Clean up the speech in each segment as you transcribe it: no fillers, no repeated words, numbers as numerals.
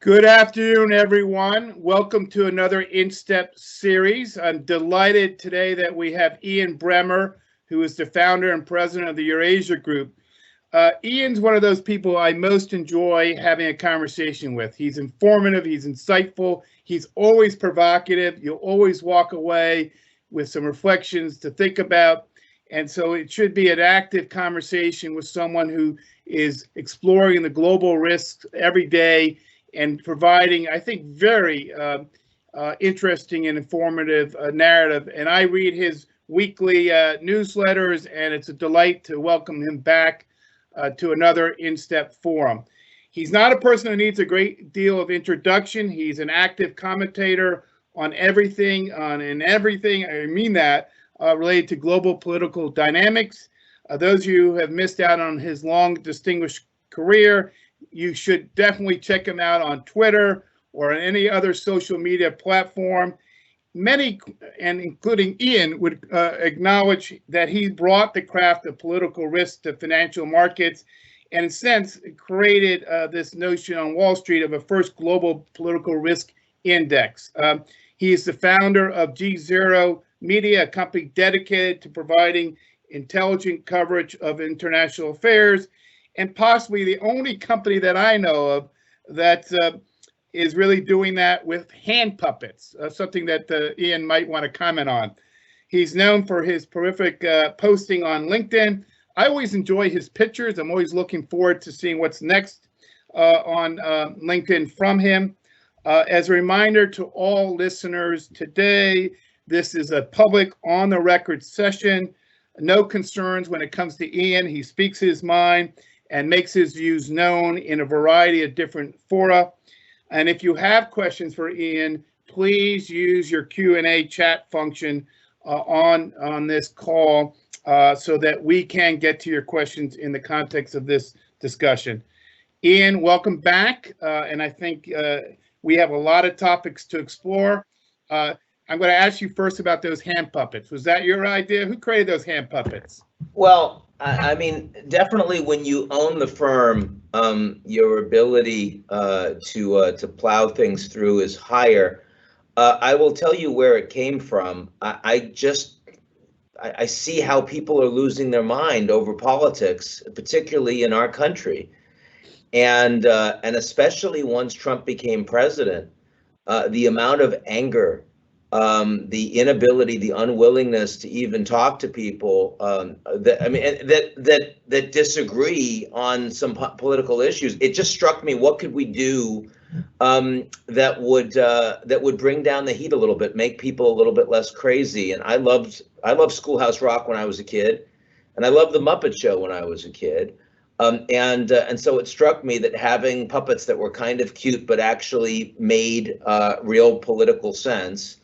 Good afternoon, everyone. Welcome to another InSTEP series. I'm delighted today that we have Ian Bremmer, who is the founder and president of the Eurasia Group. Ian's one of those people I most enjoy having a conversation with. He's informative, he's insightful, he's always provocative. You'll always walk away with some reflections to think about. And so it should be an active conversation with someone who is exploring the global risks every day and providing, I think, very interesting and informative narrative. And I read his weekly newsletters, and it's a delight to welcome him back to another InSTEP forum. He's not a person who needs a great deal of introduction. He's an active commentator on everything, I mean that, related to global political dynamics. Those of you who have missed out on his long, distinguished career, you should definitely check him out on Twitter or on any other social media platform. Many, and including Ian, would acknowledge that he brought the craft of political risk to financial markets and, in a sense, created this notion on Wall Street of a first global political risk index. He is the founder of G0 Media, a company dedicated to providing intelligent coverage of international affairs, and possibly the only company that I know of that is really doing that with hand puppets, something that Ian might want to comment on. He's known for his prolific posting on LinkedIn. I always enjoy his pictures. I'm always looking forward to seeing what's next on LinkedIn from him. As a reminder to all listeners today, this is a public on-the-record session. No concerns when it comes to Ian. He speaks his mind and makes his views known in a variety of different fora. And if you have questions for Ian, please use your Q&A chat function on this call so that we can get to your questions in the context of this discussion. Ian, welcome back. And I think we have a lot of topics to explore. I'm going to ask you first about those hand puppets. Was that your idea? Who created those hand puppets? Well, I mean, definitely when you own the firm, your ability to plow things through is higher. I will tell you where it came from. I see how people are losing their mind over politics, particularly in our country, and especially once Trump became president, the amount of anger, the inability, the unwillingness to even talk to people that disagree on some political issues. It just struck me, what could we do that would bring down the heat a little bit, make people a little bit less crazy? And I loved Schoolhouse Rock when I was a kid, and I loved the Muppet Show when I was a kid. And so it struck me that having puppets that were kind of cute but actually made real political sense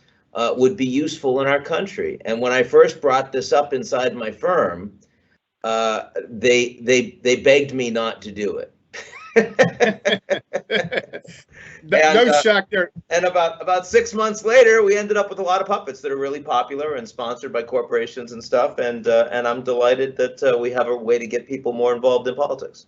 would be useful in our country. And when I first brought this up inside my firm, they begged me not to do it. No shock there. And about 6 months later, we ended up with a lot of puppets that are really popular and sponsored by corporations and stuff. And I'm delighted that we have a way to get people more involved in politics.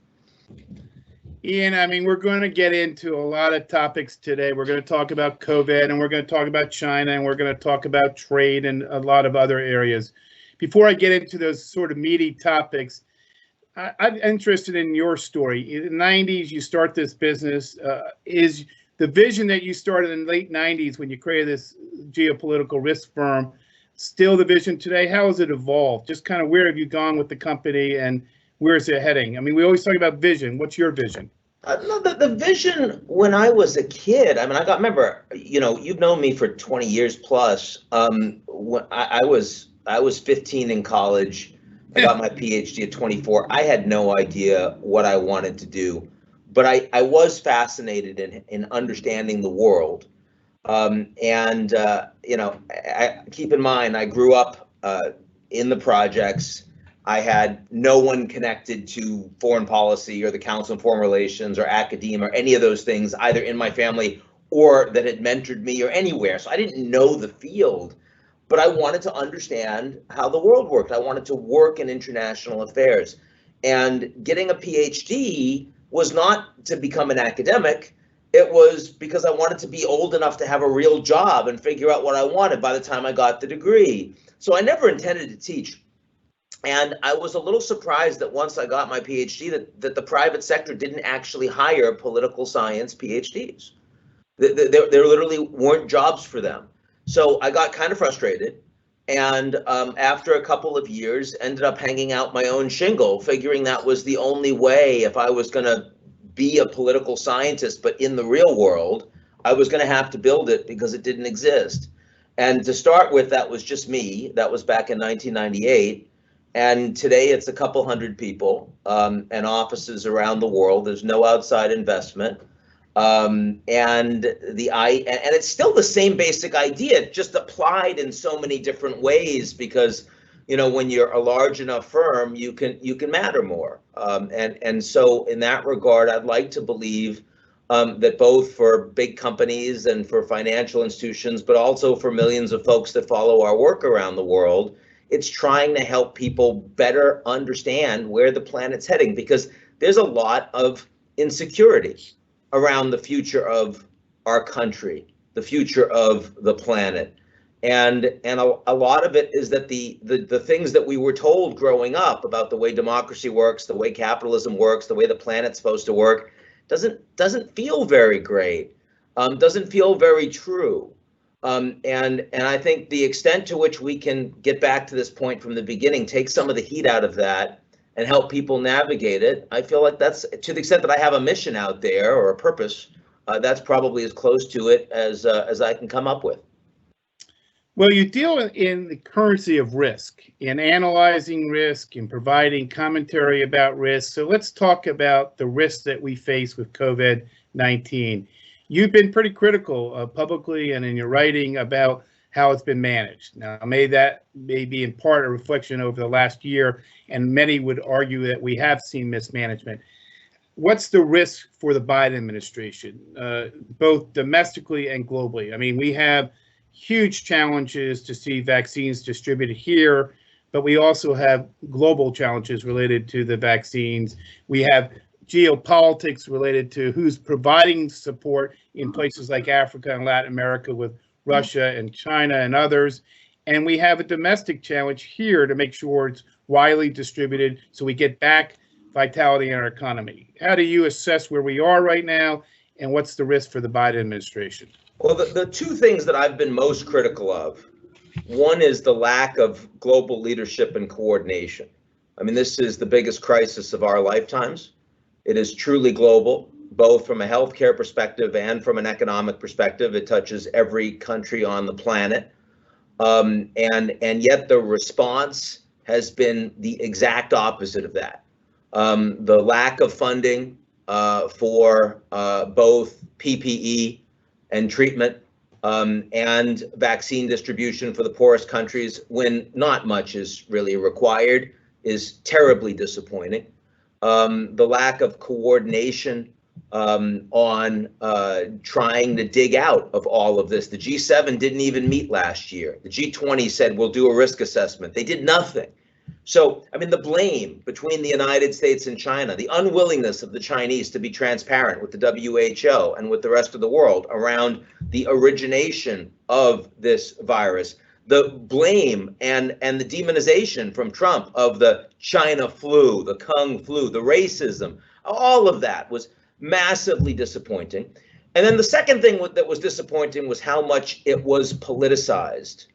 Ian, I mean, we're going to get into a lot of topics today. We're going to talk about COVID, and we're going to talk about China, and we're going to talk about trade and a lot of other areas. Before I get into those sort of meaty topics, I'm interested in your story. In the 90s, you start this business. Is the vision that you started in the late 90s when you created this geopolitical risk firm still the vision today? How has it evolved? Just kind of where have you gone with the company, and where is it heading? I mean, we always talk about vision. What's your vision? No, the vision when I was a kid, I mean, remember, you've known me for 20 years plus. When I was 15 in college. I got my PhD at 24. I had no idea what I wanted to do, but I was fascinated in understanding the world. Keep in mind, I grew up in the projects. I had no one connected to foreign policy or the Council on Foreign Relations or academia or any of those things, either in my family or that had mentored me or anywhere. So I didn't know the field, but I wanted to understand how the world worked. I wanted to work in international affairs. And getting a PhD was not to become an academic. it was because I wanted to be old enough to have a real job and figure out what I wanted by the time I got the degree. So I never intended to teach. And I was a little surprised that once I got my PhD, that the private sector didn't actually hire political science PhDs. There literally weren't jobs for them. So I got kind of frustrated. And after a couple of years, ended up hanging out my own shingle, figuring that was the only way if I was going to be a political scientist, but in the real world, I was going to have to build it because it didn't exist. And to start with, that was just me. That was back in 1998. And today it's a couple hundred people and offices around the world. There's no outside investment. And it's still the same basic idea, just applied in so many different ways because, you know, when you're a large enough firm, you can matter more. And so in that regard, I'd like to believe that both for big companies and for financial institutions, but also for millions of folks that follow our work around the world, it's trying to help people better understand where the planet's heading, because there's a lot of insecurity around the future of our country, the future of the planet. And a lot of it is that the things that we were told growing up about the way democracy works, the way capitalism works, the way the planet's supposed to work, doesn't feel very great, doesn't feel very true. And I think the extent to which we can get back to this point from the beginning, take some of the heat out of that and help people navigate it, I feel like that's, to the extent that I have a mission out there or a purpose, that's probably as close to it as I can come up with. Well, you deal in the currency of risk, in analyzing risk, in providing commentary about risk. So let's talk about the risks that we face with COVID-19. You've been pretty critical publicly and in your writing about how it's been managed. Now, may be in part a reflection over the last year, and many would argue that we have seen mismanagement. What's the risk for the Biden administration, both domestically and globally? I mean, we have huge challenges to see vaccines distributed here, but we also have global challenges related to the vaccines. We have geopolitics related to who's providing support in places like Africa and Latin America with Russia and China and others. And we have a domestic challenge here to make sure it's widely distributed so we get back vitality in our economy. How do you assess where we are right now, and what's the risk for the Biden administration? Well, the two things that I've been most critical of, one is the lack of global leadership and coordination. I mean, this is the biggest crisis of our lifetimes. It is truly global, both from a healthcare perspective and from an economic perspective. It touches every country on the planet. And yet the response has been the exact opposite of that. The lack of funding for both PPE and treatment and vaccine distribution for the poorest countries, when not much is really required, is terribly disappointing. The lack of coordination on trying to dig out of all of this. The G7 didn't even meet last year. The G20 said we'll do a risk assessment. They did nothing. So, I mean, the blame between the United States and China, the unwillingness of the Chinese to be transparent with the WHO and with the rest of the world around the origination of this virus, the blame and the demonization from Trump of the China flu, the Kung flu, the racism, all of that was massively disappointing. And then the second thing that was disappointing was how much it was politicized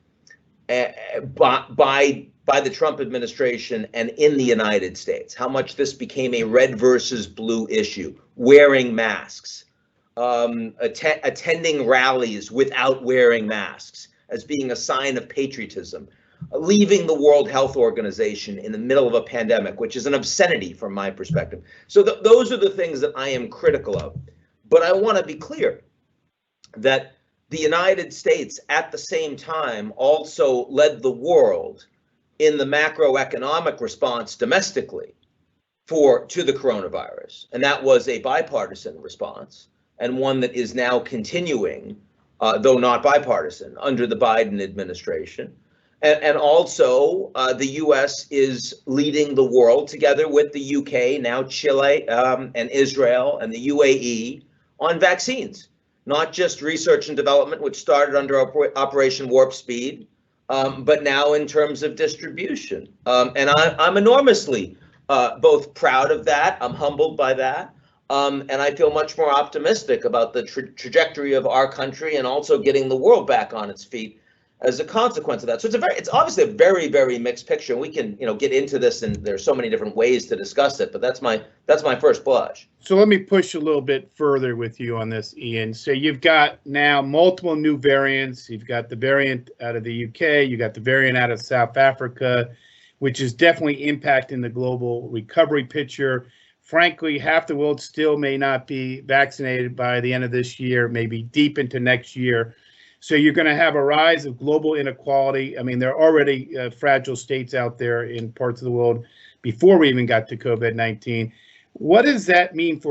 by the Trump administration and in the United States, how much this became a red versus blue issue, wearing masks, attending rallies without wearing masks as being a sign of patriotism, leaving the World Health Organization in the middle of a pandemic, which is an obscenity from my perspective. So those are the things that I am critical of. But I want to be clear that the United States at the same time also led the world in the macroeconomic response domestically to the coronavirus. And that was a bipartisan response, and one that is now continuing, though not bipartisan, under the Biden administration. And also the U.S. is leading the world together with the UK, now Chile and Israel and the UAE on vaccines, not just research and development, which started under Operation Warp Speed, but now in terms of distribution. And I'm enormously both proud of that, I'm humbled by that, and I feel much more optimistic about the trajectory of our country and also getting the world back on its feet as a consequence of that. So it's obviously a very, very mixed picture. And we can, get into this, and there's so many different ways to discuss it, but that's my first blush. So let me push a little bit further with you on this, Ian. So you've got now multiple new variants. You've got the variant out of the UK, you got the variant out of South Africa, which is definitely impacting the global recovery picture. Frankly, half the world still may not be vaccinated by the end of this year, maybe deep into next year. So you're going to have a rise of global inequality. I mean, there are already fragile states out there in parts of the world before we even got to COVID-19. What does that mean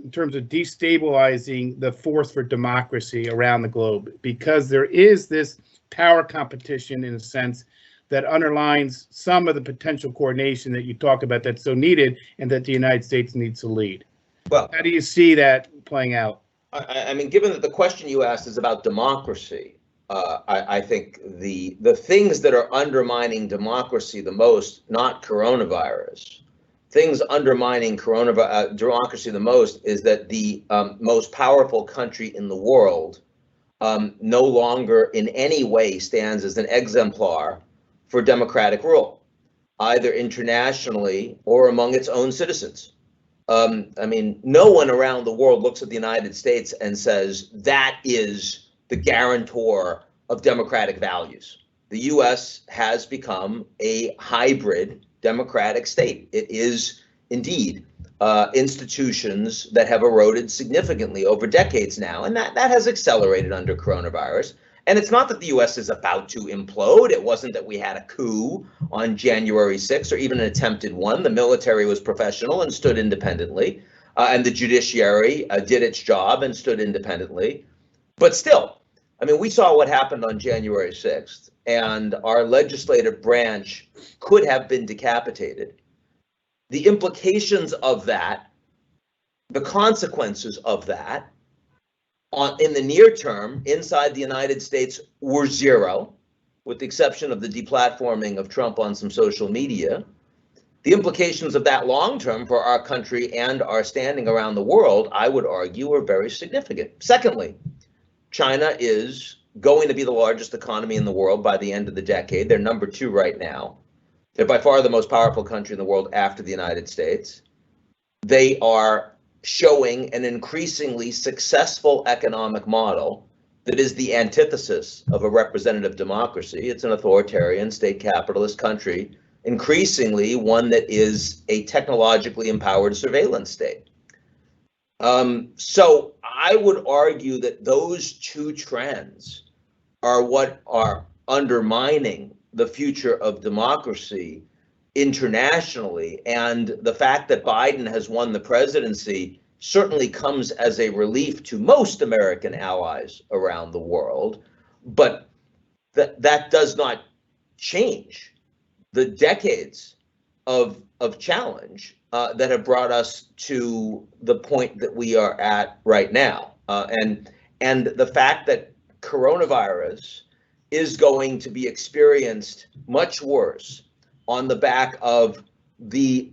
in terms of destabilizing the force for democracy around the globe? Because there is this power competition, in a sense, that underlines some of the potential coordination that you talk about that's so needed and that the United States needs to lead. Well, how do you see that playing out? I mean, given that the question you asked is about democracy, I think the things that are undermining democracy the most, not coronavirus, things undermining democracy the most is that the most powerful country in the world no longer in any way stands as an exemplar for democratic rule, either internationally or among its own citizens. I mean, no one around the world looks at the United States and says that is the guarantor of democratic values. The U.S. has become a hybrid democratic state. It is indeed institutions that have eroded significantly over decades now, and that has accelerated under coronavirus. And it's not that the U.S. is about to implode. It wasn't that we had a coup on January 6th or even an attempted one. The military was professional and stood independently, and the judiciary did its job and stood independently. But still, I mean, we saw what happened on January 6th, and our legislative branch could have been decapitated. The implications of that, the consequences of that, in the near term, inside the United States, were zero, with the exception of the deplatforming of Trump on some social media. The implications of that long term for our country and our standing around the world, I would argue, are very significant. Secondly, China is going to be the largest economy in the world by the end of the decade. They're number 2 right now. They're by far the most powerful country in the world after the United States. They are showing an increasingly successful economic model that is the antithesis of a representative democracy. It's an authoritarian state capitalist country, increasingly one that is a technologically empowered surveillance state. So I would argue that those two trends are what are undermining the future of democracy internationally, and the fact that Biden has won the presidency certainly comes as a relief to most American allies around the world, but that does not change the decades of challenge that have brought us to the point that we are at right now, and the fact that coronavirus is going to be experienced much worse on the back of the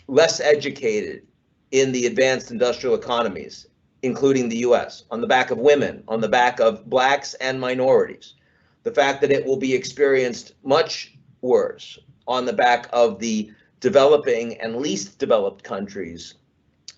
less educated in the advanced industrial economies, including the U.S., on the back of women, on the back of blacks and minorities. The fact that it will be experienced much worse on the back of the developing and least developed countries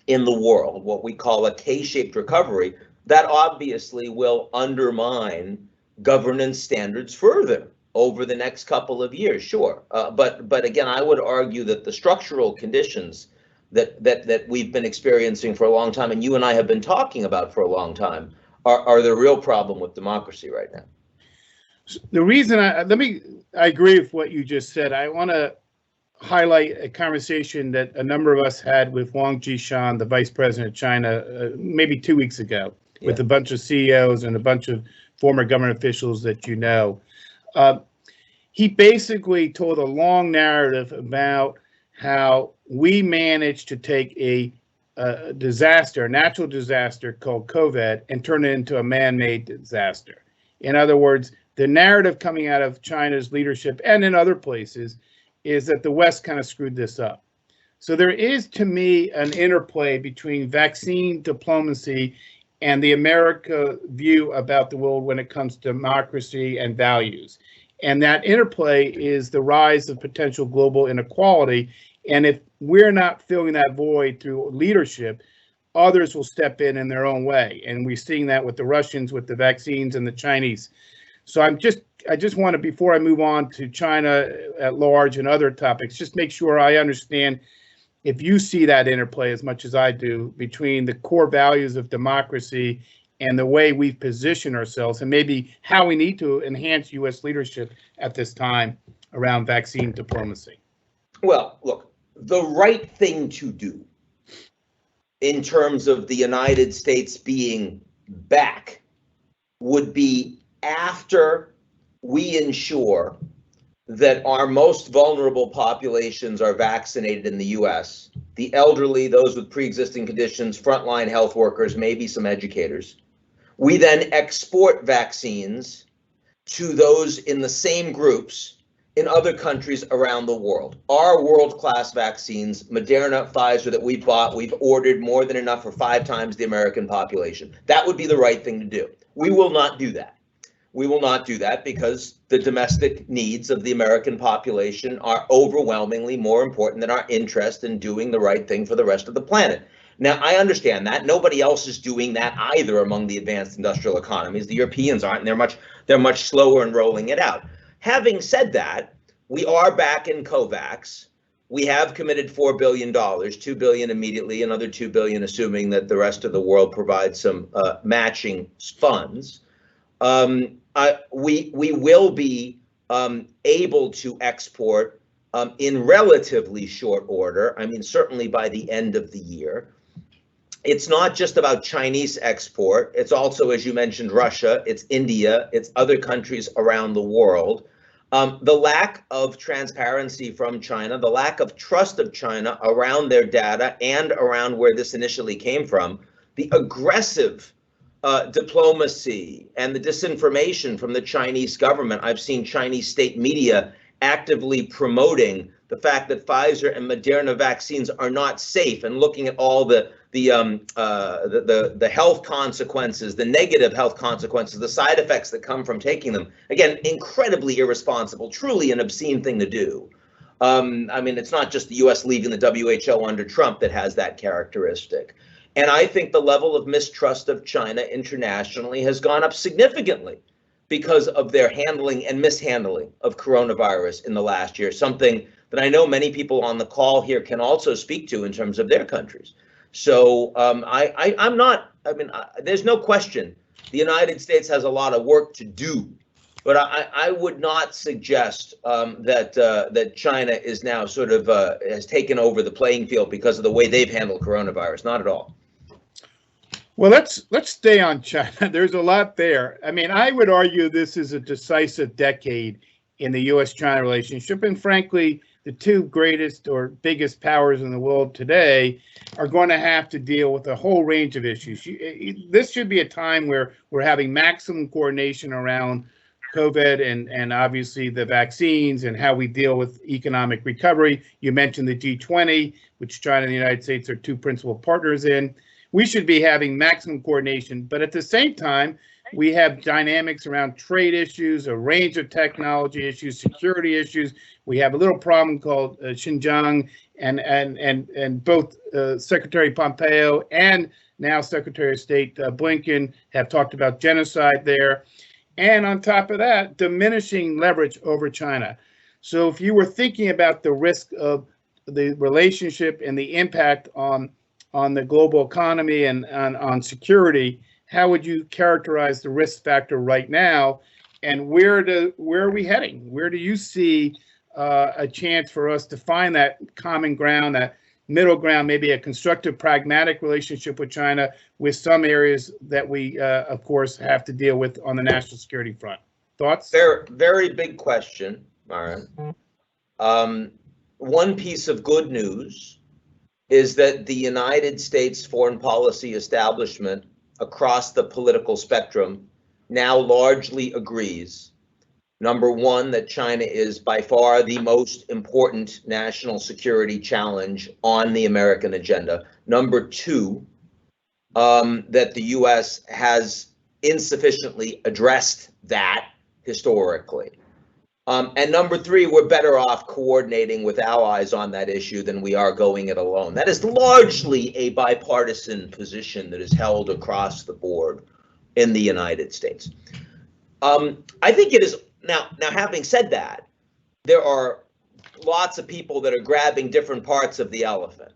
in the world, what we call a K-shaped recovery, that obviously will undermine governance standards further over the next couple of years, sure. But again, I would argue that the structural conditions that we've been experiencing for a long time, and you and I have been talking about for a long time, are the real problem with democracy right now. The reason I agree with what you just said. I want to highlight a conversation that a number of us had with Wang Jishan, the vice president of China, maybe 2 weeks ago, with a bunch of CEOs and a bunch of former government officials that you know. He basically told a long narrative about how we managed to take a a disaster, a natural disaster called COVID, and turn it into a man-made disaster. In other words, the narrative coming out of China's leadership and in other places is that the West kind of screwed this up. So there is, to me, an interplay between vaccine diplomacy and the America view about the world when it comes to democracy and values. And that interplay is the rise of potential global inequality. And if we're not filling that void through leadership, others will step in their own way. And we're seeing that with the Russians, with the vaccines, and the Chinese. So I just want to, before I move on to China at large and other topics, just make sure I understand if you see that interplay as much as I do between the core values of democracy and the way we position ourselves, and maybe how we need to enhance U.S. leadership at this time around vaccine diplomacy. Well, look, the right thing to do in terms of the United States being back would be after we ensure that our most vulnerable populations are vaccinated in the U.S., the elderly, those with pre-existing conditions, frontline health workers, maybe some educators. We then export vaccines to those in the same groups in other countries around the world. Our world-class vaccines, Moderna, Pfizer, that we've bought, we've ordered more than enough for 5 times the American population. That would be the right thing to do. We will not do that. We will not do that because the domestic needs of the American population are overwhelmingly more important than our interest in doing the right thing for the rest of the planet. Now, I understand that. Nobody else is doing that either among the advanced industrial economies. The Europeans aren't, and they're much slower in rolling it out. Having said that, we are back in COVAX. We have committed $4 billion, $2 billion immediately, another $2 billion assuming that the rest of the world provides some matching funds. We will be able to export in relatively short order. I mean, certainly by the end of the year. It's not just about Chinese export. It's also, as you mentioned, Russia, it's India, it's other countries around the world. The lack of transparency from China, the lack of trust of China around their data and around where this initially came from, the aggressive diplomacy and the disinformation from the Chinese government. I've seen Chinese state media actively promoting the fact that Pfizer and Moderna vaccines are not safe, and looking at all the health consequences, the negative health consequences, the side effects that come from taking them. Again, incredibly irresponsible, truly an obscene thing to do. I mean, it's not just the U.S. leaving the WHO under Trump that has that characteristic. And I think the level of mistrust of China internationally has gone up significantly because of their handling and mishandling of coronavirus in the last year, something that I know many people on the call here can also speak to in terms of their countries. So there's no question the United States has a lot of work to do, but I would not suggest that China is now sort of has taken over the playing field because of the way they've handled coronavirus. Not at all. Well, let's stay on China. There's a lot there. I mean, I would argue this is a decisive decade in the U.S.-China relationship, and frankly, the two greatest or biggest powers in the world today are going to have to deal with a whole range of issues. This should be a time where we're having maximum coordination around COVID and obviously the vaccines and how we deal with economic recovery. You mentioned the G20, which China and the United States are two principal partners in. We should be having maximum coordination, but at the same time, we have dynamics around trade issues, a range of technology issues, security issues. We have a little problem called Xinjiang, and both Secretary Pompeo and now Secretary of State Blinken have talked about genocide there. And on top of that, diminishing leverage over China. So if you were thinking about the risk of the relationship and the impact on the global economy and on security, how would you characterize the risk factor right now, and where are we heading? Where do you see a chance for us to find that common ground, that middle ground, maybe a constructive, pragmatic relationship with China, with some areas that we, of course, have to deal with on the national security front? Thoughts? Very, very big question, Myron. One piece of good news is that the United States foreign policy establishment across the political spectrum now largely agrees, number one, that China is by far the most important national security challenge on the American agenda. Number two, that the U.S. has insufficiently addressed that historically. And number three, we're better off coordinating with allies on that issue than we are going it alone. That is largely a bipartisan position that is held across the board in the United States. I think it is now, having said that, there are lots of people that are grabbing different parts of the elephant.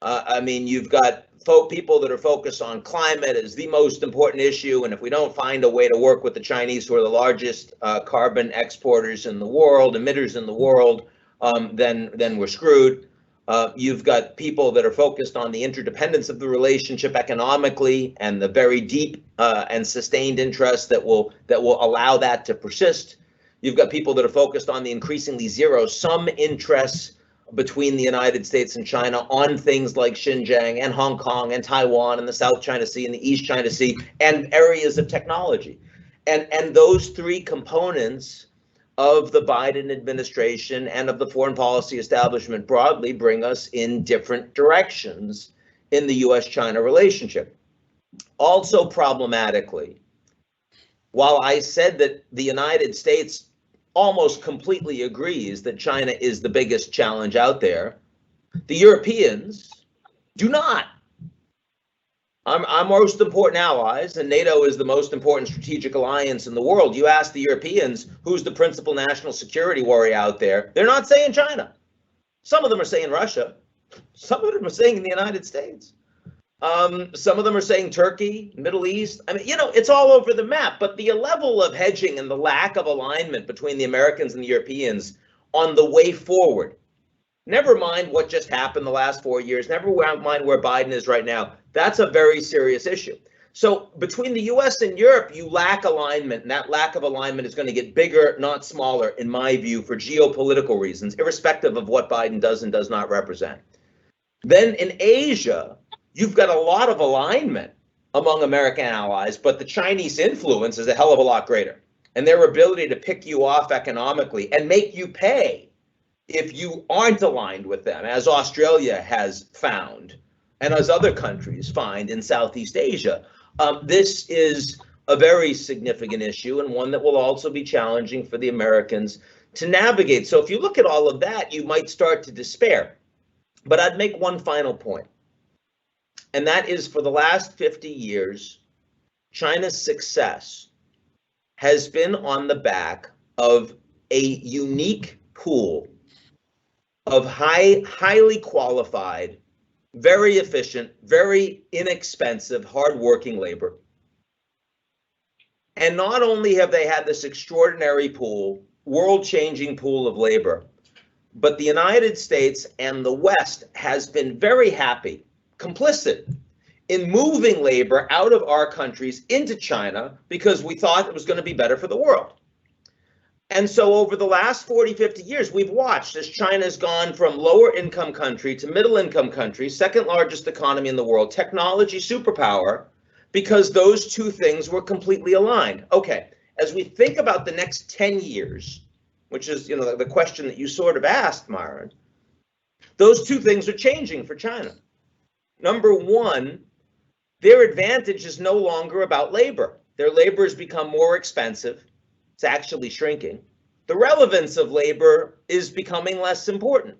I mean, you've got people that are focused on climate as the most important issue, and if we don't find a way to work with the Chinese, who are the largest carbon exporters in the world, emitters in the world, then we're screwed. You've got people that are focused on the interdependence of the relationship economically and the very deep and sustained interests that will allow that to persist. You've got people that are focused on the increasingly zero-sum interests between the United States and China on things like Xinjiang and Hong Kong and Taiwan and the South China Sea and the East China Sea and areas of technology. And those three components of the Biden administration and of the foreign policy establishment broadly bring us in different directions in the U.S.-China relationship. Also problematically, while I said that the United States almost completely agrees that China is the biggest challenge out there, the Europeans do not. Our most important allies, and NATO is the most important strategic alliance in the world. You ask the Europeans, who's the principal national security worry out there? They're not saying China. Some of them are saying Russia. Some of them are saying the United States. Some of them are saying Turkey, Middle East. I mean, it's all over the map, but the level of hedging and the lack of alignment between the Americans and the Europeans on the way forward, never mind what just happened the last 4 years, never mind where Biden is right now, that's a very serious issue. So between the US and Europe, you lack alignment, and that lack of alignment is going to get bigger, not smaller, in my view, for geopolitical reasons, irrespective of what Biden does and does not represent. Then in Asia, you've got a lot of alignment among American allies, but the Chinese influence is a hell of a lot greater. And their ability to pick you off economically and make you pay if you aren't aligned with them, as Australia has found and as other countries find in Southeast Asia. This is a very significant issue and one that will also be challenging for the Americans to navigate. So if you look at all of that, you might start to despair. But I'd make one final point. And that is, for the last 50 years, China's success has been on the back of a unique pool of highly qualified, very efficient, very inexpensive, hardworking labor. And not only have they had this extraordinary pool, world-changing pool of labor, but the United States and the West has been very happy, complicit in moving labor out of our countries into China because we thought it was going to be better for the world. And so over the last 40, 50 years, we've watched as China's gone from lower income country to middle income country, second largest economy in the world, technology superpower, because those two things were completely aligned. Okay, as we think about the next 10 years, which is the question that you sort of asked, Myron, those two things are changing for China. Number one, their advantage is no longer about labor. Their labor has become more expensive. It's actually shrinking. The relevance of labor is becoming less important,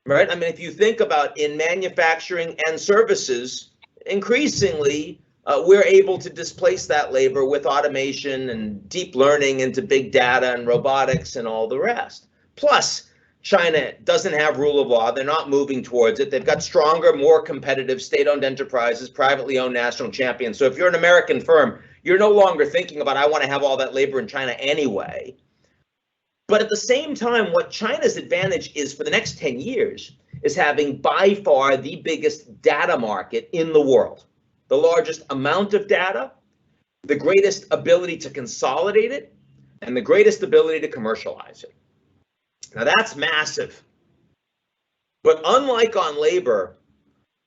right? I mean, if you think about in manufacturing and services, increasingly, we're able to displace that labor with automation and deep learning into big data and robotics and all the rest. Plus, China doesn't have rule of law. They're not moving towards it. They've got stronger, more competitive state-owned enterprises, privately owned national champions. So if you're an American firm, you're no longer thinking about, I want to have all that labor in China anyway. But at the same time, what China's advantage is for the next 10 years is having by far the biggest data market in the world. The largest amount of data, the greatest ability to consolidate it, and the greatest ability to commercialize it. Now that's massive. But unlike on labor,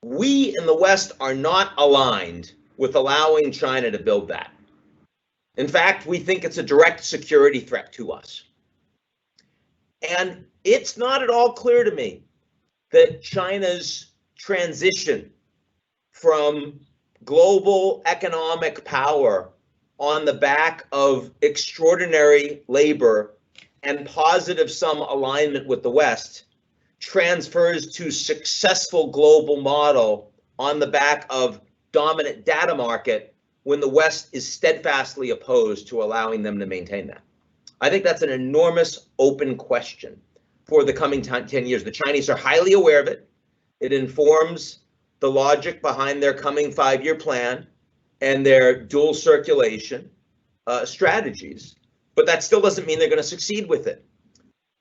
we in the West are not aligned with allowing China to build that. In fact, we think it's a direct security threat to us. And it's not at all clear to me that China's transition from global economic power on the back of extraordinary labor and positive some alignment with the West transfers to successful global model on the back of dominant data market when the West is steadfastly opposed to allowing them to maintain that. I think that's an enormous open question for the coming 10 years. The Chinese are highly aware of it. It informs the logic behind their coming 5-year plan and their dual circulation strategies, but that still doesn't mean they're going to succeed with it.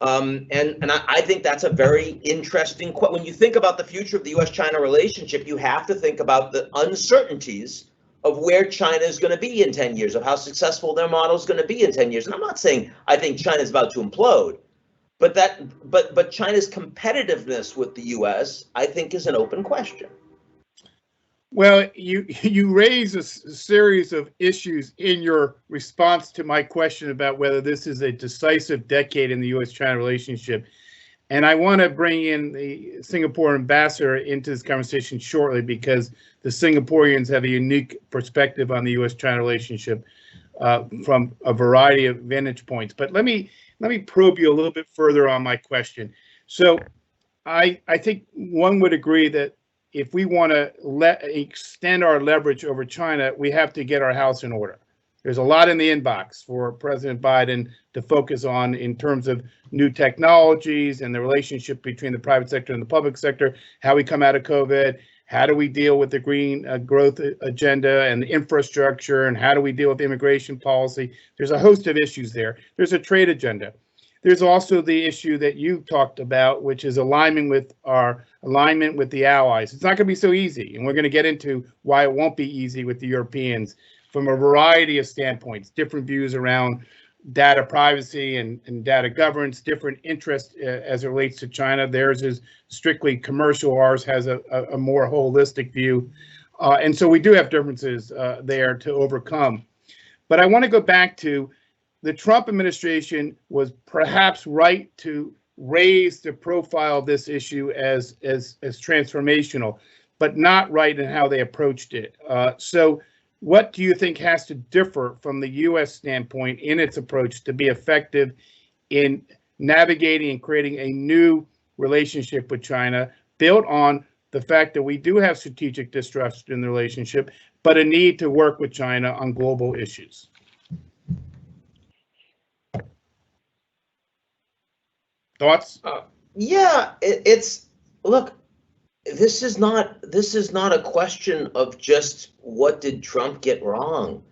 And I think that's a very interesting question. When you think about the future of the U.S. China relationship, you have to think about the uncertainties of where China is going to be in 10 years, of how successful their model is going to be in 10 years. And I'm not saying I think China is about to implode, but China's competitiveness with the U.S., I think, is an open question. Well, you raise a series of issues in your response to my question about whether this is a decisive decade in the U.S.-China relationship. And I want to bring in the Singapore ambassador into this conversation shortly, because the Singaporeans have a unique perspective on the U.S.-China relationship from a variety of vantage points. But let me probe you a little bit further on my question. So I think one would agree that if we want to extend our leverage over China, we have to get our house in order. There's a lot in the inbox for President Biden to focus on in terms of new technologies and the relationship between the private sector and the public sector, how we come out of COVID, how do we deal with the green growth agenda and the infrastructure, and how do we deal with immigration policy. There's a host of issues there. There's a trade agenda. There's also the issue that you talked about, which is alignment with the allies. It's not going to be so easy, and we're going to get into why it won't be easy with the Europeans from a variety of standpoints, different views around data privacy and data governance, different interests as it relates to China. Theirs is strictly commercial. Ours has a more holistic view. And so we do have differences there to overcome. But I want to go back to the Trump administration was perhaps right to raise the profile of this issue as transformational, but not right in how they approached it. So what do you think has to differ from the U.S. standpoint in its approach to be effective in navigating and creating a new relationship with China built on the fact that we do have strategic distrust in the relationship, but a need to work with China on global issues? Thoughts? Yeah, look, this is not a question of just what did Trump get wrong.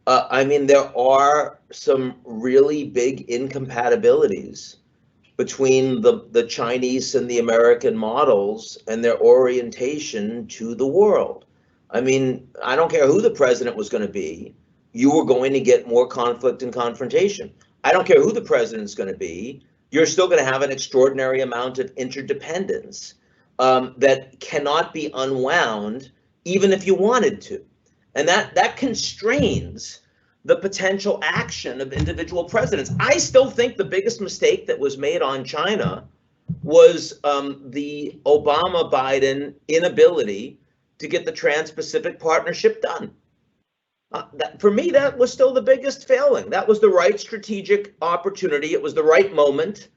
I mean, there are some really big incompatibilities between the Chinese and the American models and their orientation to the world. I mean, I don't care who the president was going to be, you were going to get more conflict and confrontation. I don't care who the president's going to be, you're still going to have an extraordinary amount of interdependence that cannot be unwound, even if you wanted to. And that constrains the potential action of individual presidents. I still think the biggest mistake that was made on China was the Obama-Biden inability to get the Trans-Pacific Partnership done. For me, that was still the biggest failing. That was the right strategic opportunity. It was the right moment.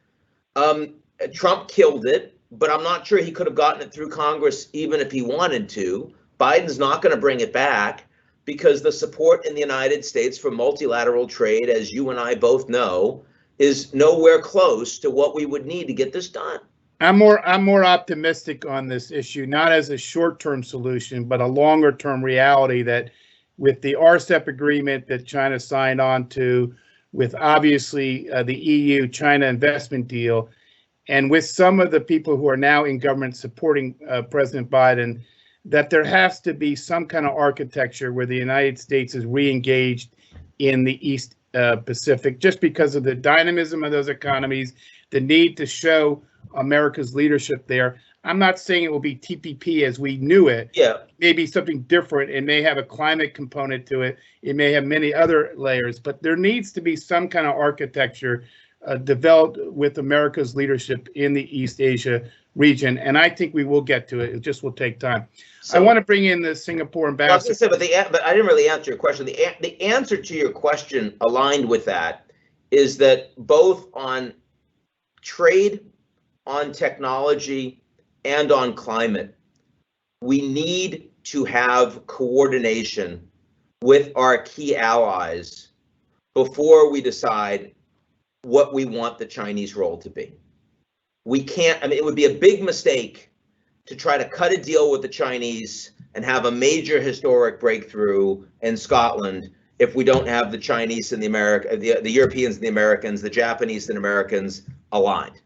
Trump killed it, but I'm not sure he could have gotten it through Congress even if he wanted to. Biden's not going to bring it back because the support in the United States for multilateral trade, as you and I both know, is nowhere close to what we would need to get this done. I'm more optimistic on this issue, not as a short-term solution, but a longer-term reality that with the RCEP agreement that China signed on to, with obviously the EU-China investment deal, and with some of the people who are now in government supporting President Biden, that there has to be some kind of architecture where the United States is re-engaged in the East Pacific, just because of the dynamism of those economies, the need to show America's leadership there. I'm not saying it will be TPP as we knew it. Yeah. Maybe something different. It may have a climate component to it. It may have many other layers, but there needs to be some kind of architecture developed with America's leadership in the East Asia region. And I think we will get to it. It just will take time. So, I want to bring in the Singapore ambassador. Well, but I didn't really answer your question. The answer to your question aligned with that is that both on trade, on technology, and on climate, we need to have coordination with our key allies before we decide what we want the Chinese role to be. We can't, I mean, it would be a big mistake to try to cut a deal with the Chinese and have a major historic breakthrough in Scotland if we don't have the Chinese and the Europeans and the Americans, the Japanese and Americans aligned.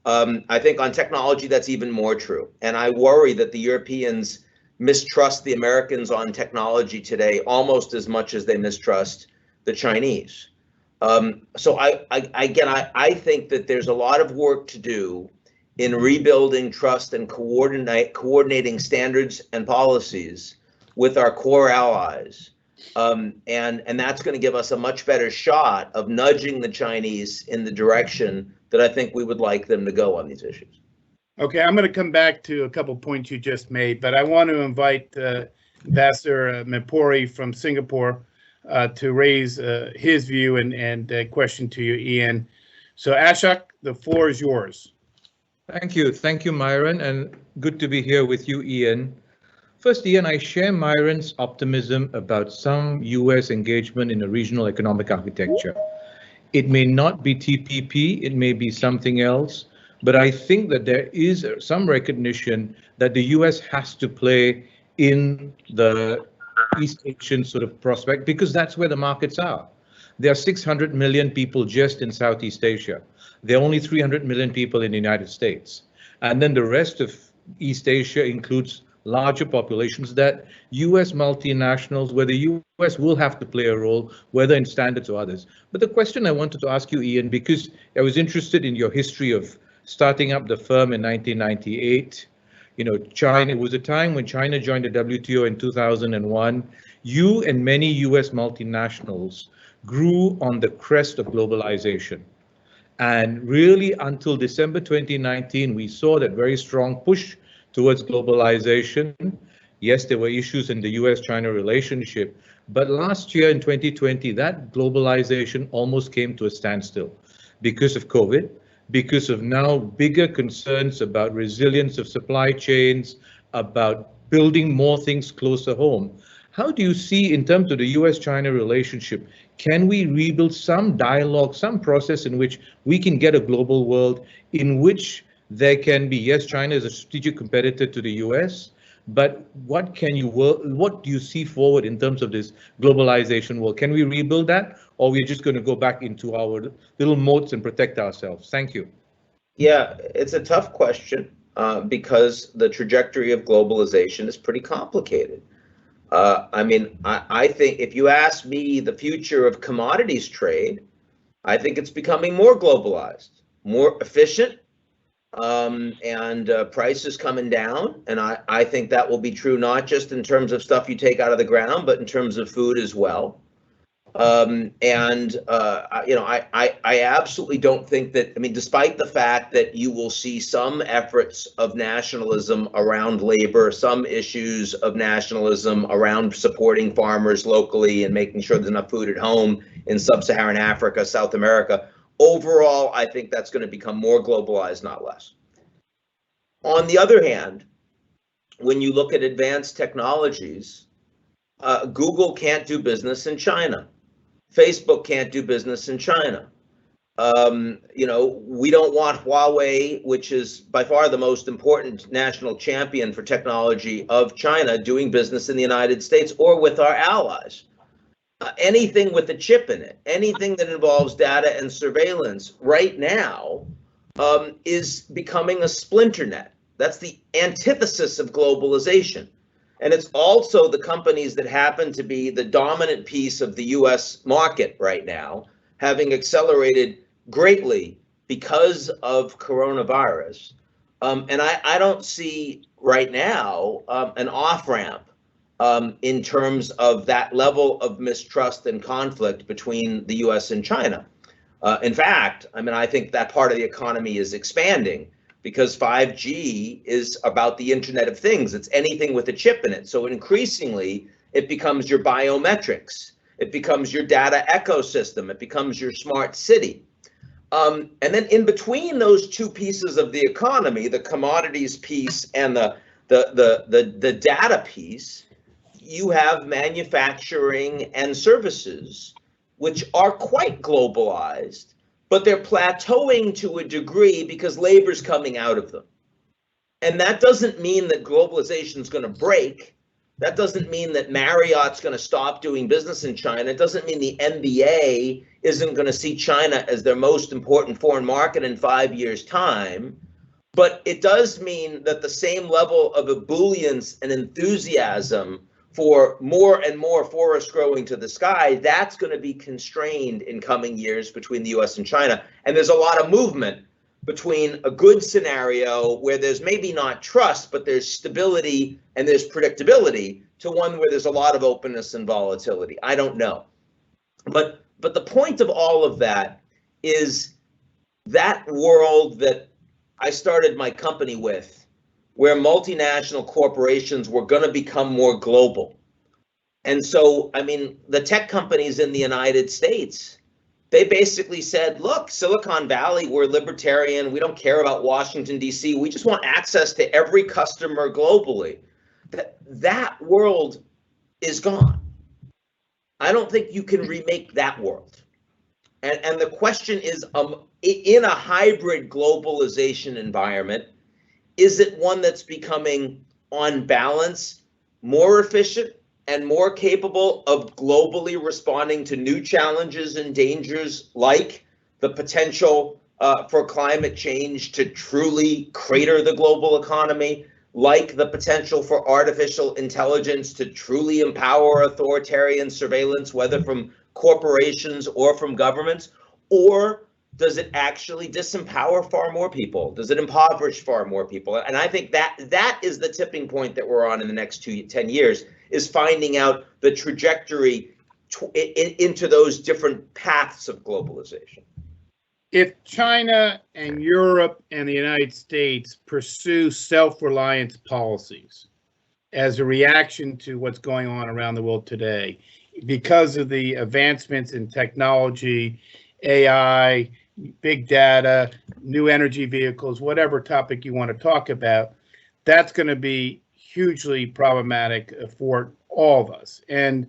I think on technology, that's even more true. And I worry that the Europeans mistrust the Americans on technology today almost as much as they mistrust the Chinese. So I think that there's a lot of work to do in rebuilding trust and coordinating standards and policies with our core allies. And that's going to give us a much better shot of nudging the Chinese in the direction that I think we would like them to go on these issues. Okay, I'm going to come back to a couple points you just made, but I want to invite Ambassador Mapori from Singapore to raise his view and question to you, Ian. So Ashok, the floor is yours. Thank you, Myron, and good to be here with you, Ian. First, Ian, I share Myron's optimism about some U.S. engagement in a regional economic architecture. It may not be TPP, it may be something else, but I think that there is some recognition that the U.S. has to play in the East Asian sort of prospect because that's where the markets are. There are 600 million people just in Southeast Asia. There are only 300 million people in the United States. And then the rest of East Asia includes larger populations that U.S. multinationals, where the U.S. will have to play a role, whether in standards or others. But the question I wanted to ask you, Ian, because I was interested in your history of starting up the firm in 1998. You know, China, it was a time when China joined the WTO in 2001. You and many U.S. multinationals grew on the crest of globalization. And really until December 2019, we saw that very strong push towards globalization. Yes, there were issues in the U.S.-China relationship, but last year in 2020, that globalization almost came to a standstill because of COVID, because of now bigger concerns about resilience of supply chains, about building more things closer home. How do you see, in terms of the U.S.-China relationship, can we rebuild some dialogue, some process in which we can get a global world in which there can be, yes, China is a strategic competitor to the U.S., but what do you see forward in terms of this globalization world? Can we rebuild that, or we're just going to go back into our little moats and protect ourselves? Thank you. Yeah, it's a tough question because the trajectory of globalization is pretty complicated. I mean, I think if you ask me the future of commodities trade, I think it's becoming more globalized, more efficient, and prices coming down. And I think that will be true not just in terms of stuff you take out of the ground, but in terms of food as well. You know, I absolutely don't think that, I mean, despite the fact that you will see some efforts of nationalism around labor, some issues of nationalism around supporting farmers locally and making sure there's enough food at home in sub-Saharan Africa, South America, overall, I think that's going to become more globalized, not less. On the other hand, when you look at advanced technologies, Google can't do business in China. Facebook can't do business in China. You know, we don't want Huawei, which is by far the most important national champion for technology of China, doing business in the United States or with our allies. Anything with a chip in it, anything that involves data and surveillance right now is becoming a splinter net. That's the antithesis of globalization. And it's also the companies that happen to be the dominant piece of the U.S. market right now, having accelerated greatly because of coronavirus, And I don't see right now an off-ramp in terms of that level of mistrust and conflict between the US and China. In fact, I mean, I think that part of the economy is expanding because 5G is about the Internet of Things. It's anything with a chip in it. So increasingly, it becomes your biometrics. It becomes your data ecosystem. It becomes your smart city. And then in between those two pieces of the economy, the commodities piece and the data piece, you have manufacturing and services, which are quite globalized, but they're plateauing to a degree because labor's coming out of them. And that doesn't mean that globalization is going to break. That doesn't mean that Marriott's going to stop doing business in China. It doesn't mean the NBA isn't going to see China as their most important foreign market in 5 years' time. But it does mean that the same level of ebullience and enthusiasm for more and more forest growing to the sky, that's going to be constrained in coming years between the US and China. And there's a lot of movement between a good scenario where there's maybe not trust, but there's stability and there's predictability, to one where there's a lot of openness and volatility. I don't know. But the point of all of that is that world that I started my company with, where multinational corporations were going to become more global. And so, I mean, the tech companies in the United States, they basically said, look, Silicon Valley, we're libertarian. We don't care about Washington, D.C. We just want access to every customer globally. That world is gone. I don't think you can remake that world. And the question is, in a hybrid globalization environment, is it one that's becoming, on balance, more efficient and more capable of globally responding to new challenges and dangers, like the potential for climate change to truly crater the global economy, like the potential for artificial intelligence to truly empower authoritarian surveillance, whether from corporations or from governments? Or does it actually disempower far more people? Does it impoverish far more people? And I think that is the tipping point that we're on in the next 10 years, is finding out the trajectory into those different paths of globalization. If China and Europe and the United States pursue self-reliance policies as a reaction to what's going on around the world today, because of the advancements in technology, AI, big data, new energy vehicles, whatever topic you want to talk about, that's going to be hugely problematic for all of us. And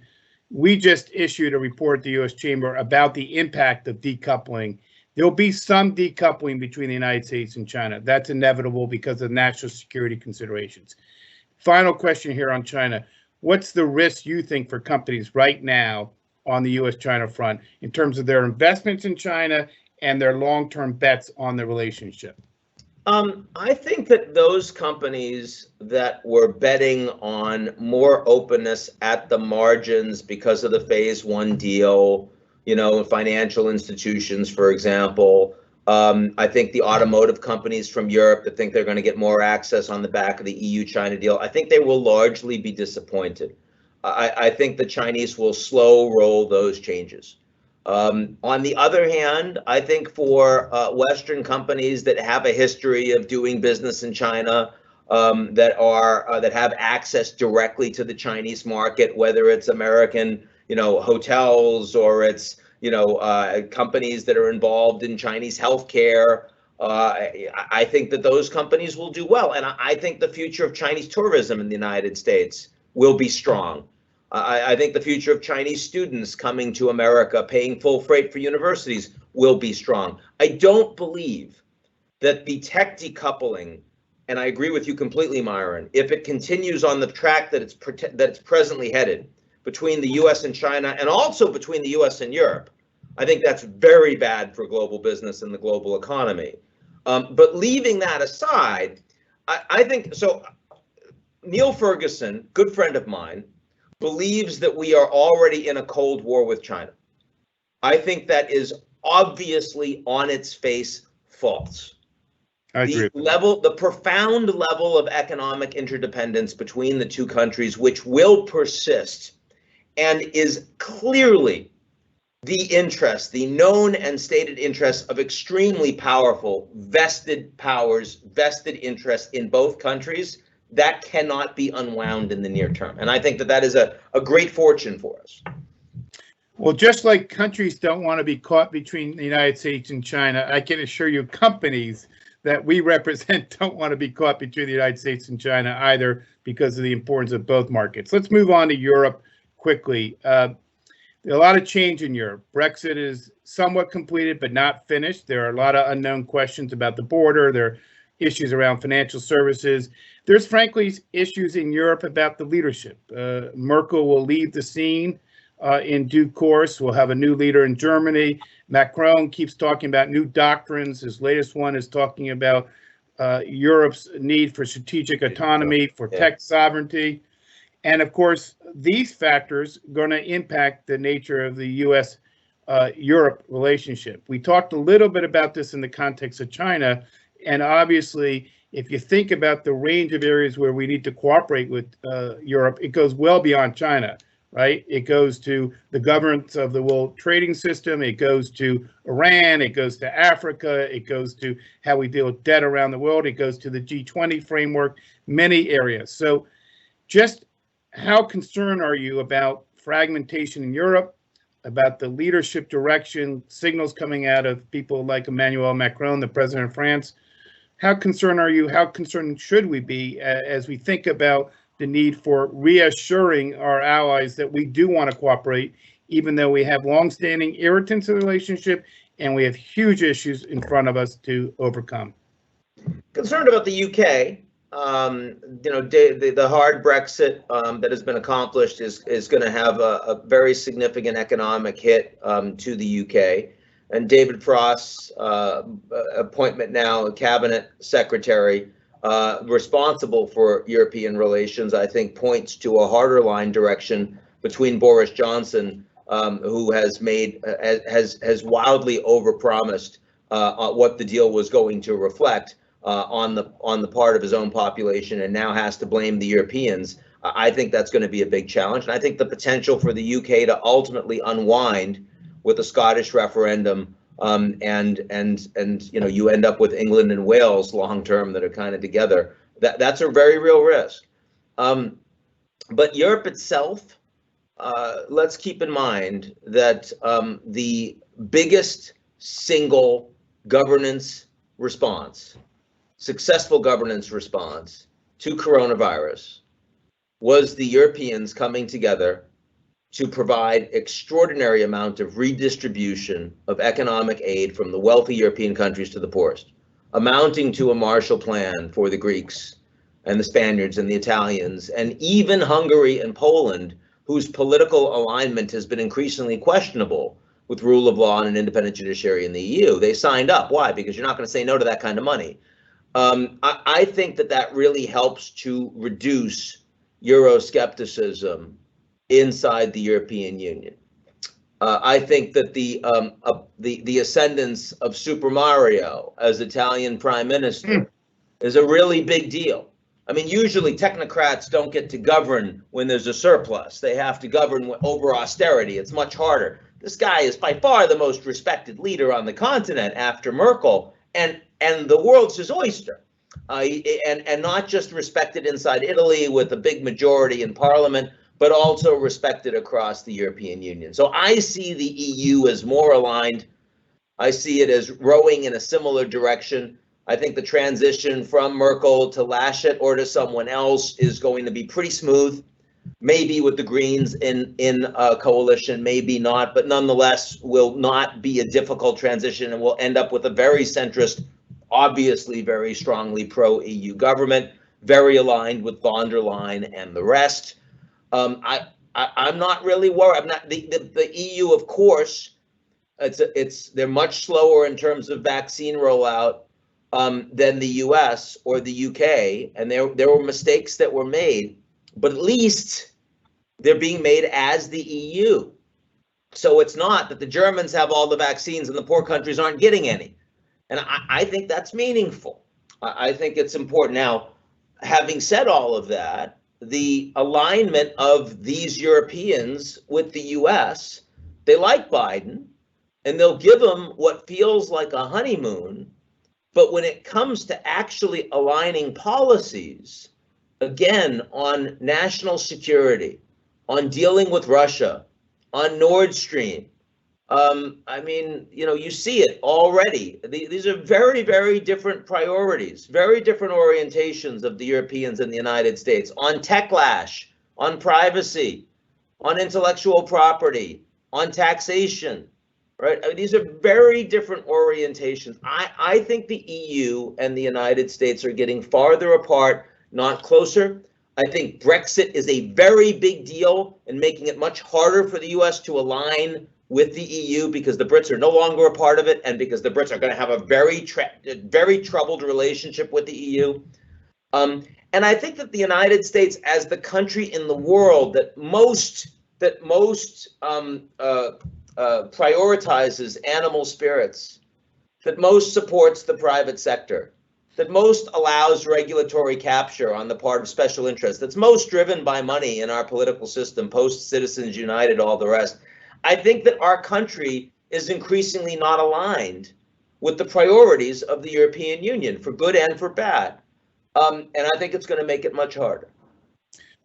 we just issued a report at the U.S. Chamber about the impact of decoupling. There'll be some decoupling between the United States and China. That's inevitable because of national security considerations. Final question here on China. What's the risk you think for companies right now on the U.S.-China front in terms of their investments in China and their long-term bets on the relationship? I think that those companies that were betting on more openness at the margins because of the phase one deal, financial institutions, for example, I think the automotive companies from Europe that think they're going to get more access on the back of the EU-China deal, I think they will largely be disappointed. I think the Chinese will slow roll those changes. On the other hand, I think for Western companies that have a history of doing business in China, that have access directly to the Chinese market, whether it's American, hotels, or it's companies that are involved in Chinese healthcare, I think that those companies will do well, and I think the future of Chinese tourism in the United States will be strong. I think the future of Chinese students coming to America, paying full freight for universities, will be strong. I don't believe that the tech decoupling, and I agree with you completely, Myron, if it continues on the track that it's presently headed between the U.S. and China, and also between the U.S. and Europe, I think that's very bad for global business and the global economy. But leaving that aside, I think so. Neil Ferguson, good friend of mine, believes that we are already in a Cold War with China. I think that is obviously on its face false. I agree. The profound level of economic interdependence between the two countries, which will persist and is clearly the known and stated interests of extremely powerful vested powers, vested interests in both countries, that cannot be unwound in the near term. And I think that is a great fortune for us. Well, just like countries don't want to be caught between the United States and China, I can assure you companies that we represent don't want to be caught between the United States and China either, because of the importance of both markets. Let's move on to Europe quickly. A lot of change in Europe. Brexit is somewhat completed, but not finished. There are a lot of unknown questions about the border. There are issues around financial services. There's frankly issues in Europe about the leadership. Merkel will leave the scene in due course. We'll have a new leader in Germany. Macron keeps talking about new doctrines. His latest one is talking about Europe's need for strategic autonomy, for tech sovereignty. And of course, these factors are going to impact the nature of the U.S.-Europe relationship. We talked a little bit about this in the context of China. And obviously, if you think about the range of areas where we need to cooperate with Europe, it goes well beyond China, right? It goes to the governance of the world trading system. It goes to Iran. It goes to Africa. It goes to how we deal with debt around the world. It goes to the G20 framework, many areas. So just how concerned are you about fragmentation in Europe, about the leadership direction, signals coming out of people like Emmanuel Macron, the president of France? How concerned are you? How concerned should we be as we think about the need for reassuring our allies that we do want to cooperate, even though we have longstanding irritants in the relationship and we have huge issues in front of us to overcome? Concerned about the UK. The hard Brexit that has been accomplished is going to have a very significant economic hit to the UK. And David Frost's appointment now, cabinet secretary, responsible for European relations, I think points to a harder line direction between Boris Johnson, who has wildly overpromised what the deal was going to reflect on the part of his own population, and now has to blame the Europeans. I think that's going to be a big challenge, and I think the potential for the UK to ultimately unwind with a Scottish referendum, and you end up with England and Wales long term that are kind of together. That's a very real risk. But Europe itself, let's keep in mind that the biggest single successful governance response to coronavirus was the Europeans coming together to provide extraordinary amount of redistribution of economic aid from the wealthy European countries to the poorest, amounting to a Marshall Plan for the Greeks and the Spaniards and the Italians, and even Hungary and Poland, whose political alignment has been increasingly questionable with rule of law and an independent judiciary in the EU. They signed up. Why? Because you're not going to say no to that kind of money. I think that really helps to reduce Euroscepticism inside the European Union. I think that the ascendance of Super Mario as Italian Prime Minister is a really big deal. I mean, usually technocrats don't get to govern when there's a surplus. They have to govern over austerity. It's much harder. This guy is by far the most respected leader on the continent after Merkel, and the world's his oyster. And not just respected inside Italy with a big majority in parliament, but also respected across the European Union. So I see the EU as more aligned. I see it as rowing in a similar direction. I think the transition from Merkel to Laschet or to someone else is going to be pretty smooth, maybe with the Greens in a coalition, maybe not, but nonetheless will not be a difficult transition, and we'll end up with a very centrist, obviously very strongly pro-EU government, very aligned with von der Leyen and the rest. I'm not really worried. I'm not the EU, of course. They're much slower in terms of vaccine rollout than the US or the UK, and there were mistakes that were made, but at least they're being made as the EU. So it's not that the Germans have all the vaccines and the poor countries aren't getting any. And I think that's meaningful. I think it's important. Now, having said all of that, the alignment of these Europeans with the US, they like Biden, and they'll give him what feels like a honeymoon. But when it comes to actually aligning policies, again, on national security, on dealing with Russia, on Nord Stream, I mean, you know, you see it already. These are very, very different priorities, very different orientations of the Europeans and the United States on techlash, on privacy, on intellectual property, on taxation, right? I mean, these are very different orientations. I think the EU and the United States are getting farther apart, not closer. I think Brexit is a very big deal and making it much harder for the US to align with the EU because the Brits are no longer a part of it and because the Brits are going to have a very troubled relationship with the EU. And I think that the United States, as the country in the world that most prioritizes animal spirits, that most supports the private sector, that most allows regulatory capture on the part of special interests, that's most driven by money in our political system, post Citizens United, all the rest. I think that our country is increasingly not aligned with the priorities of the European Union, for good and for bad. And I think it's going to make it much harder.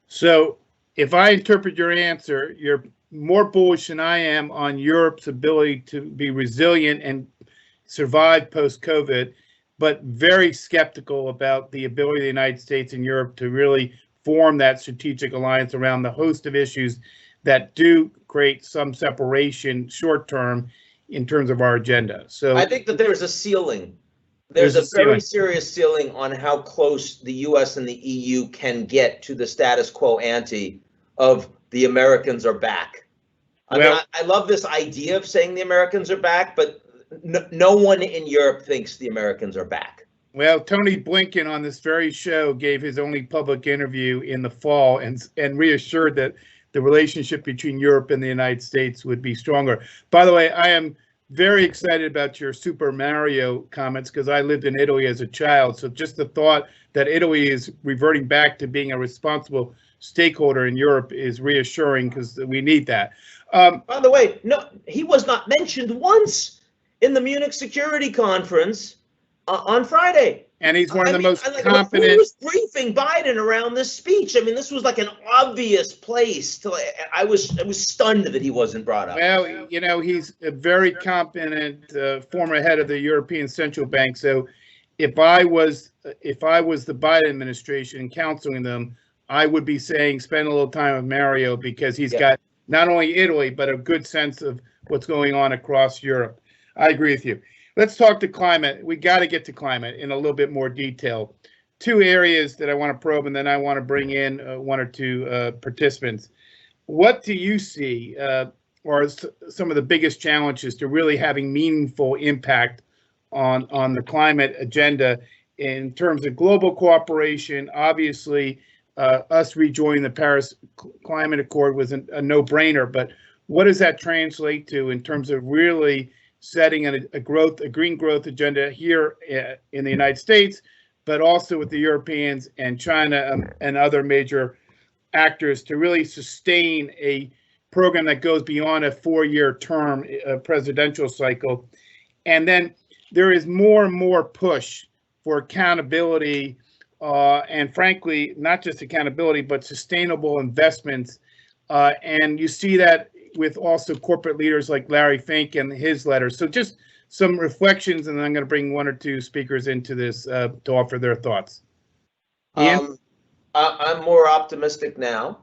So if I interpret your answer, you're more bullish than I am on Europe's ability to be resilient and survive post-COVID, but very skeptical about the ability of the United States and Europe to really form that strategic alliance around the host of issues that do create some separation short term in terms of our agenda. So I think that there's a ceiling. There's a very serious ceiling on how close the US and the EU can get to the status quo ante of the Americans are back. I mean, I love this idea of saying the Americans are back, but no one in Europe thinks the Americans are back. Well, Tony Blinken on this very show gave his only public interview in the fall and reassured that the relationship between Europe and the United States would be stronger. By the way, I am very excited about your Super Mario comments because I lived in Italy as a child. So just the thought that Italy is reverting back to being a responsible stakeholder in Europe is reassuring because we need that. By the way, no, he was not mentioned once in the Munich Security Conference on Friday. And he's one of the most competent. Who was briefing Biden around this speech? I mean, this was like an obvious place to. I was stunned that he wasn't brought up. Well, you know, he's a very competent former head of the European Central Bank. So, if I was the Biden administration counseling them, I would be saying spend a little time with Mario because he's got not only Italy but a good sense of what's going on across Europe. I agree with you. Let's talk to climate. We got to get to climate in a little bit more detail. Two areas that I want to probe, and then I want to bring in one or two participants. What do you see are some of the biggest challenges to really having meaningful impact on the climate agenda in terms of global cooperation? Obviously, us rejoining the Paris Climate Accord was a no-brainer, but what does that translate to in terms of really setting a green growth agenda here in the United States, but also with the Europeans and China and other major actors to really sustain a program that goes beyond a 4-year term presidential cycle? And then there is more and more push for accountability and frankly, not just accountability, but sustainable investments. And you see that with also corporate leaders like Larry Fink and his letter. So just some reflections, and then I'm going to bring one or two speakers into this to offer their thoughts. Ian? I'm more optimistic now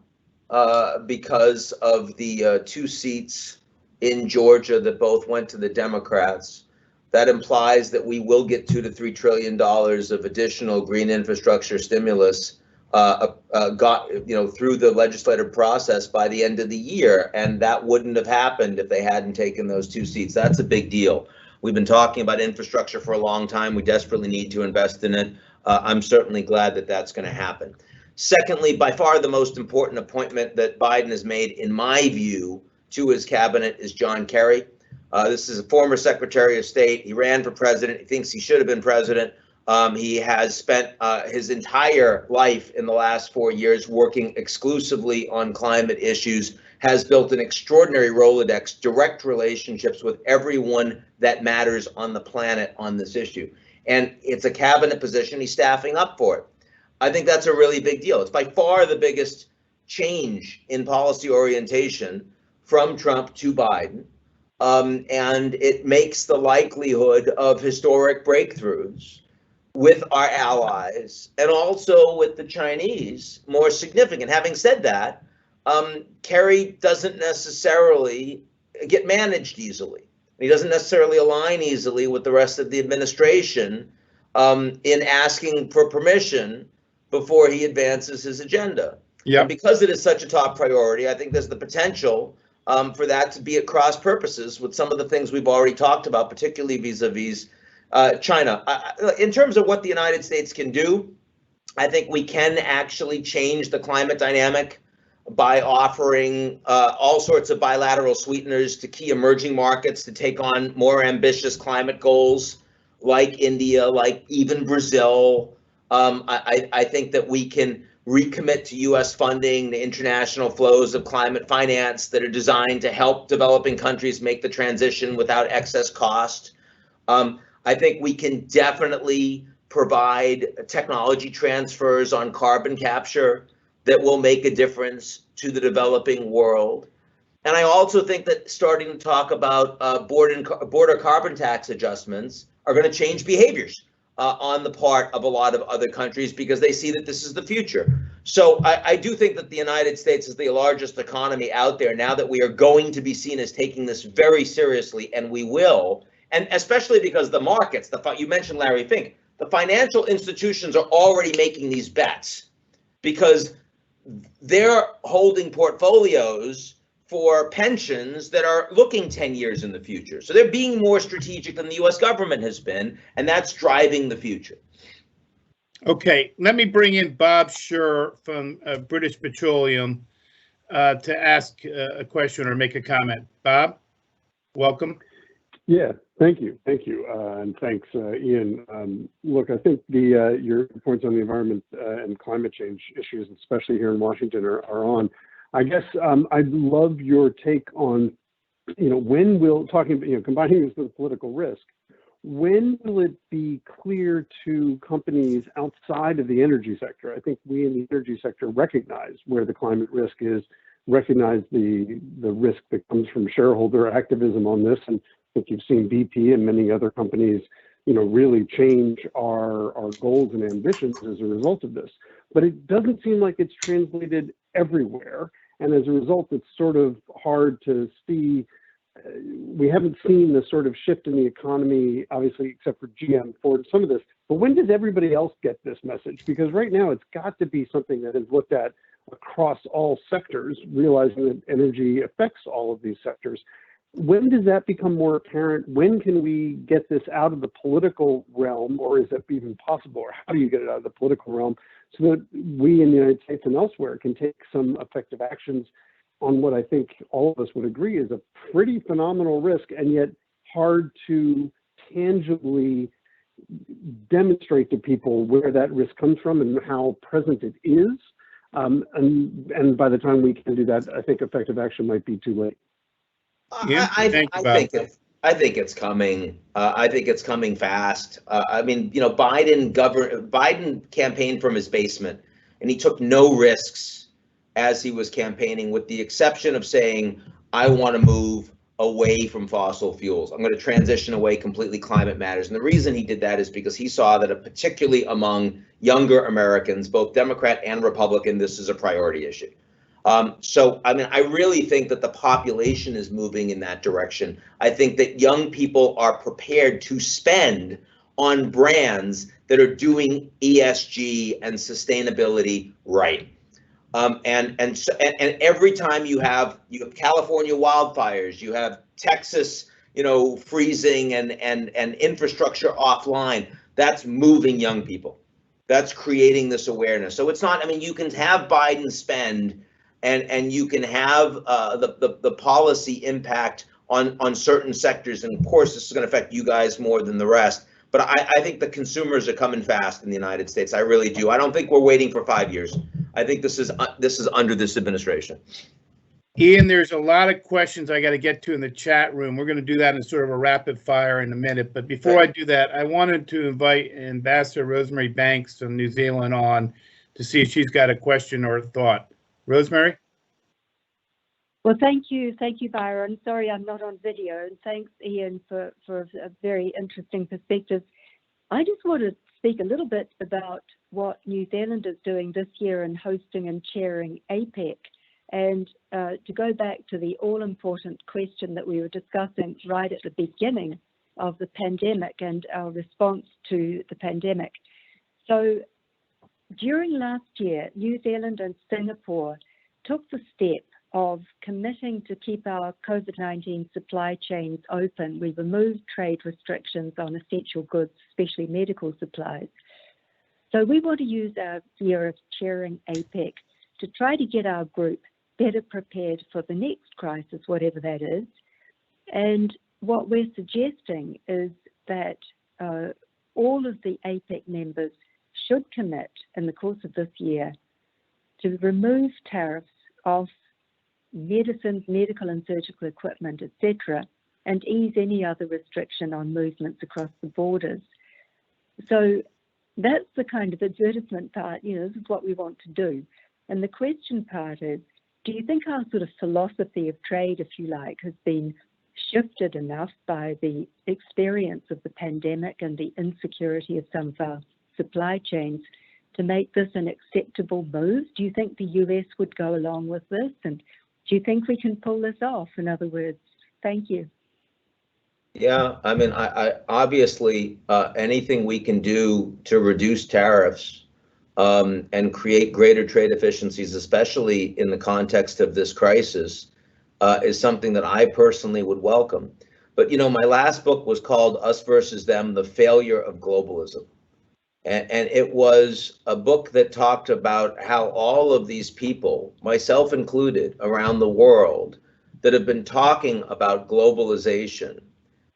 because of the 2 seats in Georgia that both went to the Democrats. That implies that we will get $2 to $3 trillion of additional green infrastructure stimulus through the legislative process by the end of the year, and that wouldn't have happened if they hadn't taken those 2 seats. That's a big deal. We've been talking about infrastructure for a long time. We desperately need to invest in it. I'm certainly glad that that's going to happen. Secondly, by far the most important appointment that Biden has made, in my view, to his cabinet is John Kerry. This is a former Secretary of State. He ran for president. He thinks he should have been president. He has spent his entire life in the last 4 years working exclusively on climate issues, has built an extraordinary Rolodex, direct relationships with everyone that matters on the planet on this issue. And it's a cabinet position. He's staffing up for it. I think that's a really big deal. It's by far the biggest change in policy orientation from Trump to Biden. And it makes the likelihood of historic breakthroughs with our allies and also with the Chinese more significant. Having said that, Kerry doesn't necessarily get managed easily. He doesn't necessarily align easily with the rest of the administration in asking for permission before he advances his agenda. Yeah. Because it is such a top priority, I think there's the potential for that to be at cross purposes with some of the things we've already talked about, particularly vis-a-vis China. In terms of what the United States can do, I think we can actually change the climate dynamic by offering all sorts of bilateral sweeteners to key emerging markets to take on more ambitious climate goals, like India, like even Brazil. I think that we can recommit to U.S. funding the international flows of climate finance that are designed to help developing countries make the transition without excess cost. I think we can definitely provide technology transfers on carbon capture that will make a difference to the developing world. And I also think that starting to talk about border carbon tax adjustments are going to change behaviors on the part of a lot of other countries because they see that this is the future. So I do think that the United States is the largest economy out there now that we are going to be seen as taking this very seriously, and we will. And especially because the markets, you mentioned Larry Fink, the financial institutions are already making these bets because they're holding portfolios for pensions that are looking 10 years in the future. So they're being more strategic than the U.S. government has been, and that's driving the future. Okay, let me bring in Bob Scher from British Petroleum to ask a question or make a comment. Bob, welcome. Yeah, thank you, and thanks, Ian. Look, I think your points on the environment and climate change issues, especially here in Washington, are on. I guess I'd love your take on, when will combining this with political risk. When will it be clear to companies outside of the energy sector? I think we in the energy sector recognize where the climate risk is, recognize the risk that comes from shareholder activism on this, and I think you've seen BP and many other companies, really change our goals and ambitions as a result of this. But it doesn't seem like it's translated everywhere, and as a result, it's sort of hard to see. We haven't seen the sort of shift in the economy, obviously, except for GM, Ford, some of this. But when does everybody else get this message? Because right now, it's got to be something that is looked at across all sectors, realizing that energy affects all of these sectors. When does that become more apparent? When can we get this out of the political realm, or is that even possible? Or how do you get it out of the political realm so that we in the United States and elsewhere can take some effective actions on what I think all of us would agree is a pretty phenomenal risk, and yet hard to tangibly demonstrate to people where that risk comes from and how present it is. And by the time we can do that, I think effective action might be too late. I think it's coming. I think it's coming fast. Biden campaigned from his basement, and he took no risks as he was campaigning, with the exception of saying, I want to move away from fossil fuels. I'm going to transition away completely. Climate matters. And the reason he did that is because he saw that particularly among younger Americans, both Democrat and Republican, this is a priority issue. I really think that the population is moving in that direction. I think that young people are prepared to spend on brands that are doing ESG and sustainability right. And every time you have California wildfires, you have Texas, freezing and infrastructure offline, that's moving young people. That's creating this awareness. So it's not, you can have Biden spend and you can have the policy impact on certain sectors. And of course, this is going to affect you guys more than the rest. But I think the consumers are coming fast in the United States. I really do. I don't think we're waiting for 5 years. I think this is under this administration. Ian, there's a lot of questions I got to get to in the chat room. We're going to do that in sort of a rapid fire in a minute. But before I do that, I wanted to invite Ambassador Rosemary Banks from New Zealand on to see if she's got a question or a thought. Rosemary? Well, thank you, Byron. Sorry I'm not on video, and thanks, Ian, for a very interesting perspective. I just want to speak a little bit about what New Zealand is doing this year in hosting and chairing APEC. And to go back to the all-important question that we were discussing right at the beginning of the pandemic and our response to the pandemic. So during last year, New Zealand and Singapore took the step of committing to keep our COVID-19 supply chains open. We removed trade restrictions on essential goods, especially medical supplies. So we want to use our year of chairing APEC to try to get our group better prepared for the next crisis, whatever that is. And what we're suggesting is that all of the APEC members should commit in the course of this year to remove tariffs off medicines, medical and surgical equipment, etc., and ease any other restriction on movements across the borders. So that's the kind of advertisement part, this is what we want to do. And the question part is, do you think our sort of philosophy of trade, if you like, has been shifted enough by the experience of the pandemic and the insecurity of some of our supply chains to make this an acceptable move? Do you think the US would go along with this? And do you think we can pull this off? In other words, thank you. Yeah, I mean, I obviously anything we can do to reduce tariffs and create greater trade efficiencies, especially in the context of this crisis, is something that I personally would welcome. But, my last book was called Us versus Them, The Failure of Globalism. And it was a book that talked about how all of these people, myself included, around the world that have been talking about globalization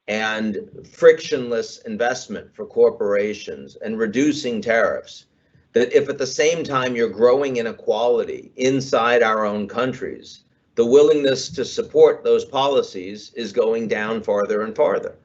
and frictionless investment for corporations and reducing tariffs, that if at the same time you're growing inequality inside our own countries, the willingness to support those policies is going down farther and farther.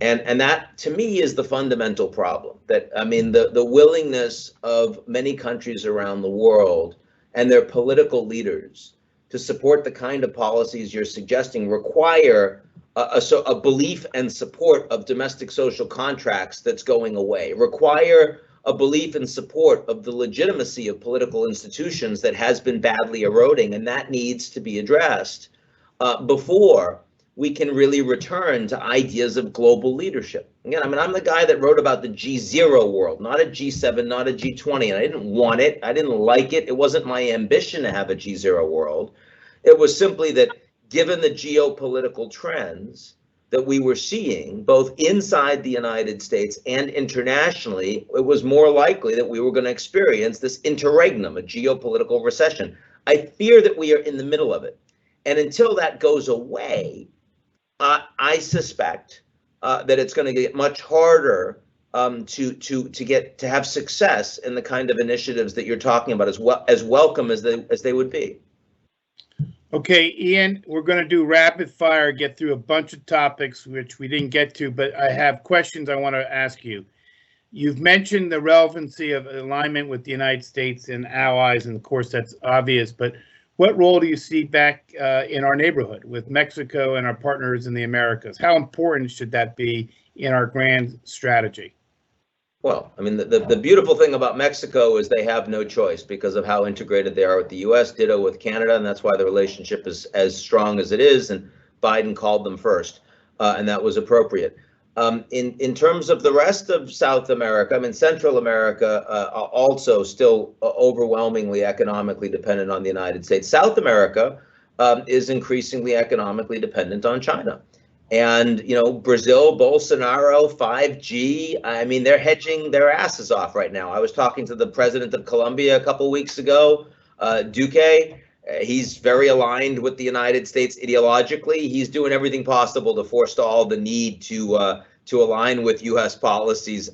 And that, to me, is the fundamental problem. That, I mean, the willingness of many countries around the world and their political leaders to support the kind of policies you're suggesting require a belief and support of domestic social contracts that's going away, require a belief and support of the legitimacy of political institutions that has been badly eroding, and that needs to be addressed before we can really return to ideas of global leadership. Again, I mean, I'm the guy that wrote about the G0 world, not a G7, not a G20, and I didn't want it. I didn't like it. It wasn't my ambition to have a G0 world. It was simply that given the geopolitical trends that we were seeing, both inside the United States and internationally, it was more likely that we were going to experience this interregnum, a geopolitical recession. I fear that we are in the middle of it. And until that goes away, I suspect that it's going to get much harder to have success in the kind of initiatives that you're talking about, as welcome as they would be. Okay, Ian, we're going to do rapid fire, get through a bunch of topics which we didn't get to, but I have questions I want to ask you. You've mentioned the relevancy of alignment with the United States and allies, and of course that's obvious, but what role do you see back in our neighborhood with Mexico and our partners in the Americas? How important should that be in our grand strategy? Well, I mean, the beautiful thing about Mexico is they have no choice because of how integrated they are with the U.S., ditto with Canada, and that's why the relationship is as strong as it is, and Biden called them first, and that was appropriate. In terms of the rest of South America, I mean, Central America also still overwhelmingly economically dependent on the United States. South America is increasingly economically dependent on China. And, Brazil, Bolsonaro, 5G, I mean, they're hedging their asses off right now. I was talking to the president of Colombia a couple weeks ago, Duque. He's very aligned with the United States ideologically. He's doing everything possible to forestall the need to to align with U.S. policies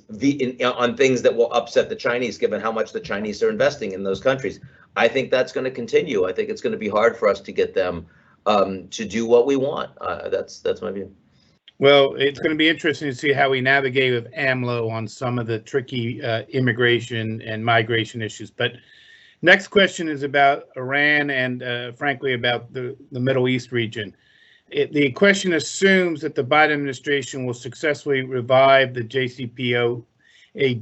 on things that will upset the Chinese, given how much the Chinese are investing in those countries. I think that's going to continue. I think it's going to be hard for us to get them to do what we want. That's my view. Well, it's going to be interesting to see how we navigate with AMLO on some of the tricky immigration and migration issues. But next question is about Iran and, frankly, about the Middle East region. The question assumes that the Biden administration will successfully revive the JCPOA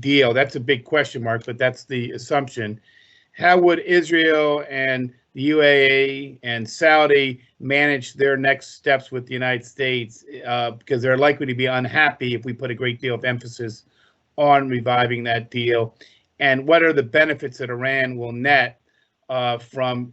deal. That's a big question mark, but that's the assumption. How would Israel and the UAE and Saudi manage their next steps with the United States? Because they're likely to be unhappy if we put a great deal of emphasis on reviving that deal. And what are the benefits that Iran will net from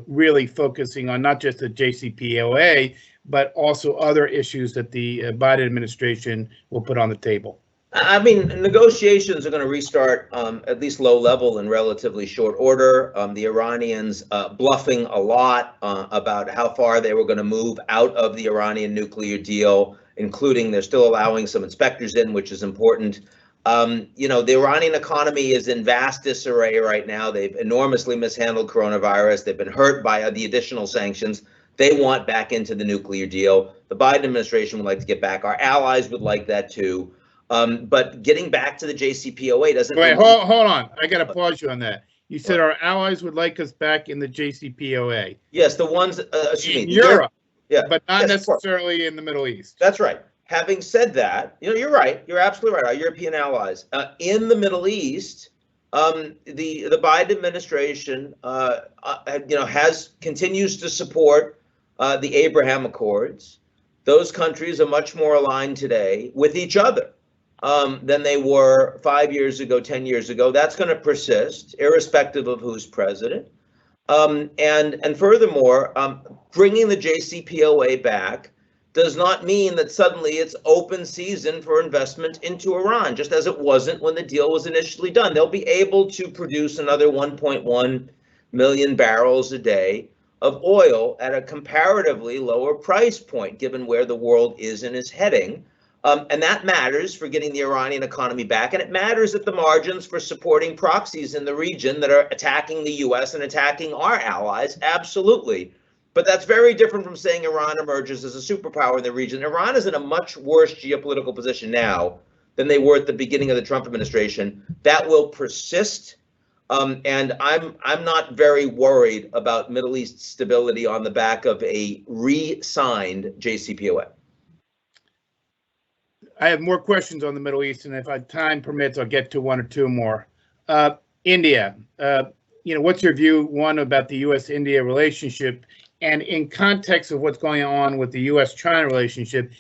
really focusing on not just the JCPOA, but also other issues that the Biden administration will put on the table? I mean, negotiations are going to restart at least low level in relatively short order. The Iranians bluffing a lot about how far they were going to move out of the Iranian nuclear deal, including they're still allowing some inspectors in, which is important. The Iranian economy is in vast disarray right now. They've enormously mishandled coronavirus. They've been hurt by the additional sanctions. They want back into the nuclear deal. The Biden administration would like to get back. Our allies would like that too. But getting back to the JCPOA doesn't. Wait, hold on. I got to pause you on that. You said our allies would like us back in the JCPOA. Yes, the ones in Europe, yeah, but not necessarily in the Middle East. That's right. Having said that, you're right. You're absolutely right. Our European allies in the Middle East, the Biden administration, continues to support the Abraham Accords. Those countries are much more aligned today with each other than they were 5 years ago, 10 years ago. That's going to persist, irrespective of who's president. And furthermore, bringing the JCPOA back does not mean that suddenly it's open season for investment into Iran, just as it wasn't when the deal was initially done. They'll be able to produce another 1.1 million barrels a day of oil at a comparatively lower price point, given where the world is and is heading. And that matters for getting the Iranian economy back. And it matters at the margins for supporting proxies in the region that are attacking the U.S. and attacking our allies. Absolutely. But that's very different from saying Iran emerges as a superpower in the region. Iran is in a much worse geopolitical position now than they were at the beginning of the Trump administration. That will persist. And I'm not very worried about Middle East stability on the back of a re-signed JCPOA. I have more questions on the Middle East, and if time permits, I'll get to one or two more. India, what's your view, one, about the U.S.-India relationship? And in context of what's going on with the U.S. China relationship,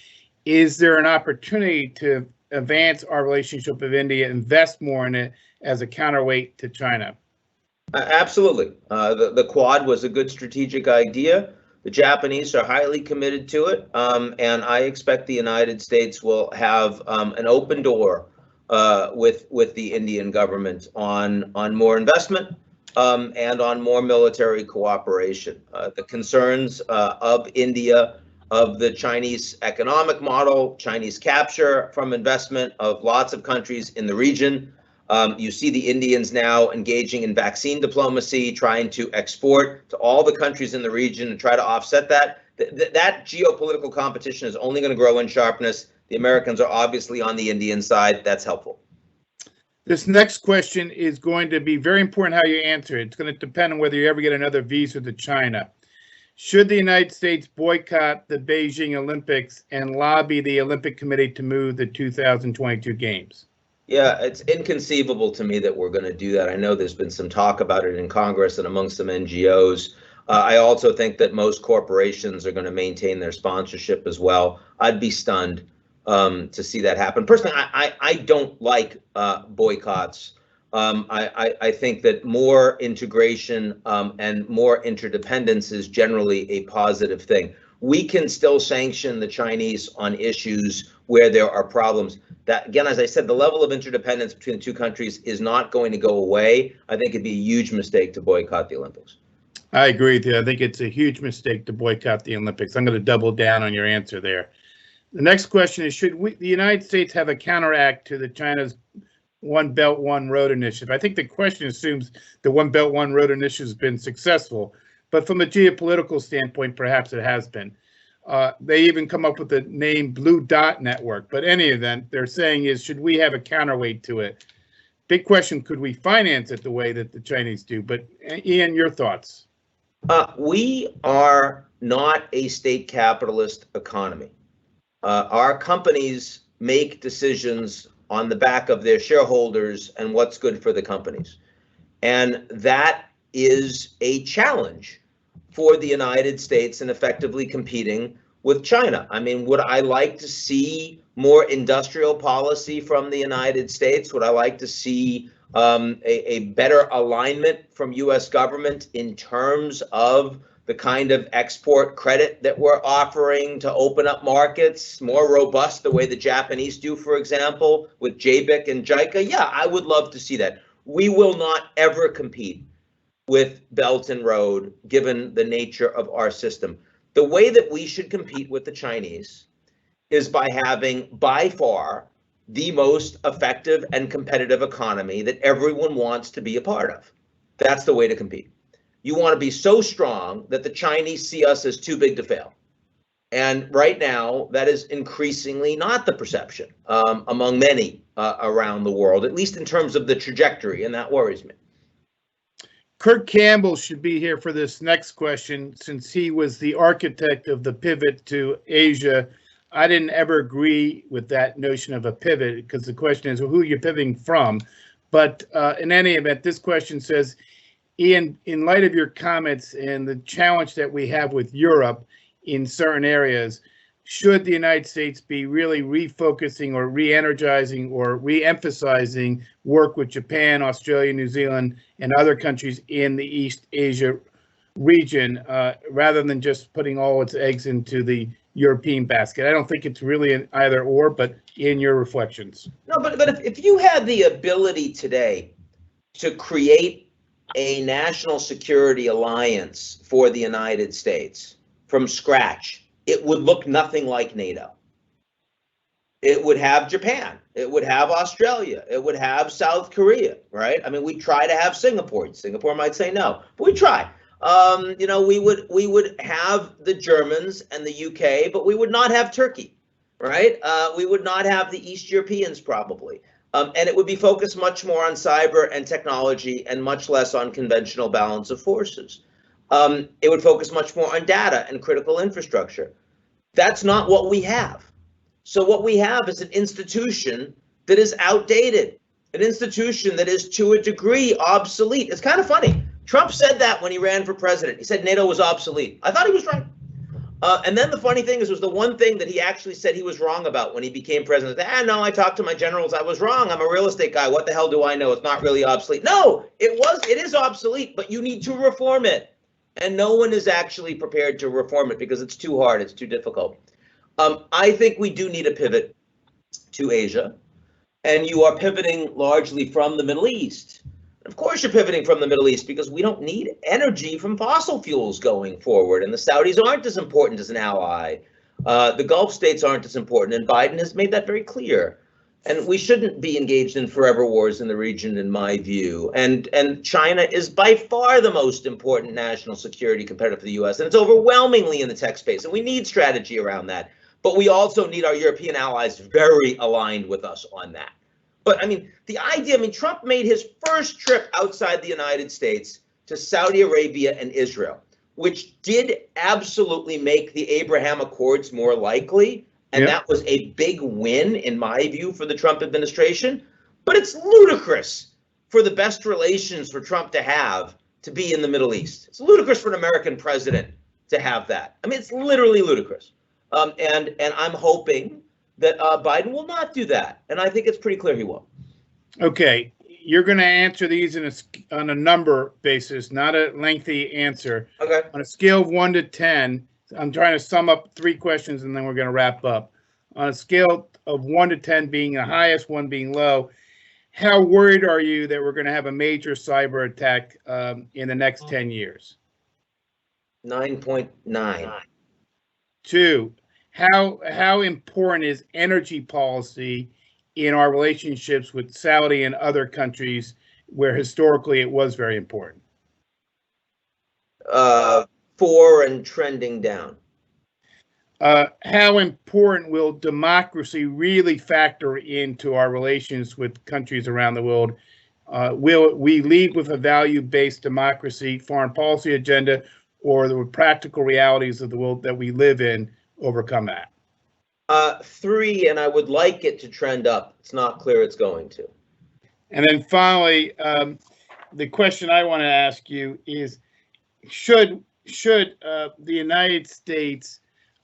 is there an opportunity to advance our relationship with India, invest more in it as a counterweight to China? Absolutely. The Quad was a good strategic idea. The Japanese are highly committed to it, and I expect the United States will have an open door with the Indian government on more investment and on more military cooperation. The concerns of India, of the Chinese economic model, Chinese capture from investment of lots of countries in the region. You see the Indians now engaging in vaccine diplomacy, trying to export to all the countries in the region and try to offset that. That geopolitical competition is only going to grow in sharpness. The Americans are obviously on the Indian side. That's helpful. This next question is going to be very important how you answer it. It's going to depend on whether you ever get another visa to China. Should the United States boycott the Beijing Olympics and lobby the Olympic Committee to move the 2022 Games? Yeah, it's inconceivable to me that we're going to do that. I know there's been some talk about it in Congress and among some NGOs. I also think that most corporations are going to maintain their sponsorship as well. I'd be stunned to see that happen. Personally, I don't like boycotts. I think that more integration and more interdependence is generally a positive thing. We can still sanction the Chinese on issues where there are problems. That, again, as I said, the level of interdependence between the two countries is not going to go away. I think it'd be a huge mistake to boycott the Olympics. I agree with you. I think it's a huge mistake to boycott the Olympics. I'm going to double down on your answer there. The next question is, should the United States have a counteract to the China's One Belt, One Road initiative? I think the question assumes the One Belt, One Road initiative has been successful, but from a geopolitical standpoint, perhaps it has been. They even come up with the name Blue Dot Network, but any event, they're saying is, should we have a counterweight to it? Big question, could we finance it the way that the Chinese do? But Ian, your thoughts? We are not a state capitalist economy. Our companies make decisions on the back of their shareholders and what's good for the companies. And that is a challenge for the United States in effectively competing with China. I mean, would I like to see more industrial policy from the United States? Would I like to see a better alignment from U.S. government in terms of the kind of export credit that we're offering to open up markets, more robust the way the Japanese do, for example, with JBIC and JICA? Yeah, I would love to see that. We will not ever compete with Belt and Road, given the nature of our system. The way that we should compete with the Chinese is by having, by far, the most effective and competitive economy that everyone wants to be a part of. That's the way to compete. You want to be so strong that the Chinese see us as too big to fail. And right now, that is increasingly not the perception among many around the world, at least in terms of the trajectory, and that worries me. Kurt Campbell should be here for this next question, since he was the architect of the pivot to Asia. I didn't ever agree with that notion of a pivot, because the question is, well, who are you pivoting from? But in any event, this question says, Ian, in light of your comments and the challenge that we have with Europe in certain areas, should the United States be really refocusing or re-energizing or re-emphasizing work with Japan, Australia, New Zealand, and other countries in the East Asia region, rather than just putting all its eggs into the European basket? I don't think it's really an either or, but in your reflections. No, but if you had the ability today to create a national security alliance for the United States from scratch, it would look nothing like NATO. It would have Japan, it would have Australia, it would have South Korea, right? I mean, we try to have Singapore. Singapore might say no, but we try. You know, we would have the Germans and the UK, but we would not have Turkey, right? We would not have the East Europeans probably. And it would be focused much more on cyber and technology and much less on conventional balance of forces. It would focus much more on data and critical infrastructure. That's not what we have. So what we have is an institution that is outdated, an institution that is to a degree obsolete. It's kind of funny. Trump said that when he ran for president. He said NATO was obsolete. I thought he was right. And then the funny thing is, was the one thing that he actually said he was wrong about when he became president. No, I talked to my generals. I was wrong. I'm a real estate guy. What the hell do I know? It's not really obsolete. No, it is obsolete, but you need to reform it. And no one is actually prepared to reform it because it's too hard. It's too difficult. I think we do need a pivot to Asia. And you are pivoting largely from the Middle East. Of course, you're pivoting from the Middle East because we don't need energy from fossil fuels going forward. And the Saudis aren't as important as an ally. The Gulf states aren't as important. And Biden has made that very clear. And we shouldn't be engaged in forever wars in the region, in my view. And China is by far the most important national security competitor for the U.S. And it's overwhelmingly in the tech space. And we need strategy around that. But we also need our European allies very aligned with us on that. But I mean, the idea, Trump made his first trip outside the United States to Saudi Arabia and Israel, which did absolutely make the Abraham Accords more likely. And that was a big win, in my view, for the Trump administration. But it's ludicrous for the best relations for Trump to have to be in the Middle East. It's ludicrous for an American president to have that. I mean, it's literally ludicrous. And I'm hoping that Biden will not do that. And I think it's pretty clear he will. Okay. You're going to answer these on a number basis, not a lengthy answer. Okay. On a scale of 1 to 10, I'm trying to sum up 3 questions and then we're going to wrap up. On a scale of 1 to 10 being the highest, 1 being low, how worried are you that we're going to have a major cyber attack in the next 10 years? 9.9. 2, how important is energy policy in our relationships with Saudi and other countries where historically it was very important? For and trending down. How important will democracy really factor into our relations with countries around the world? Will we lead with a value-based democracy foreign policy agenda, or the practical realities of the world that we live in overcome that? 3, and I would like it to trend up. It's not clear it's going to. And then finally, the question I want to ask you is, should the United States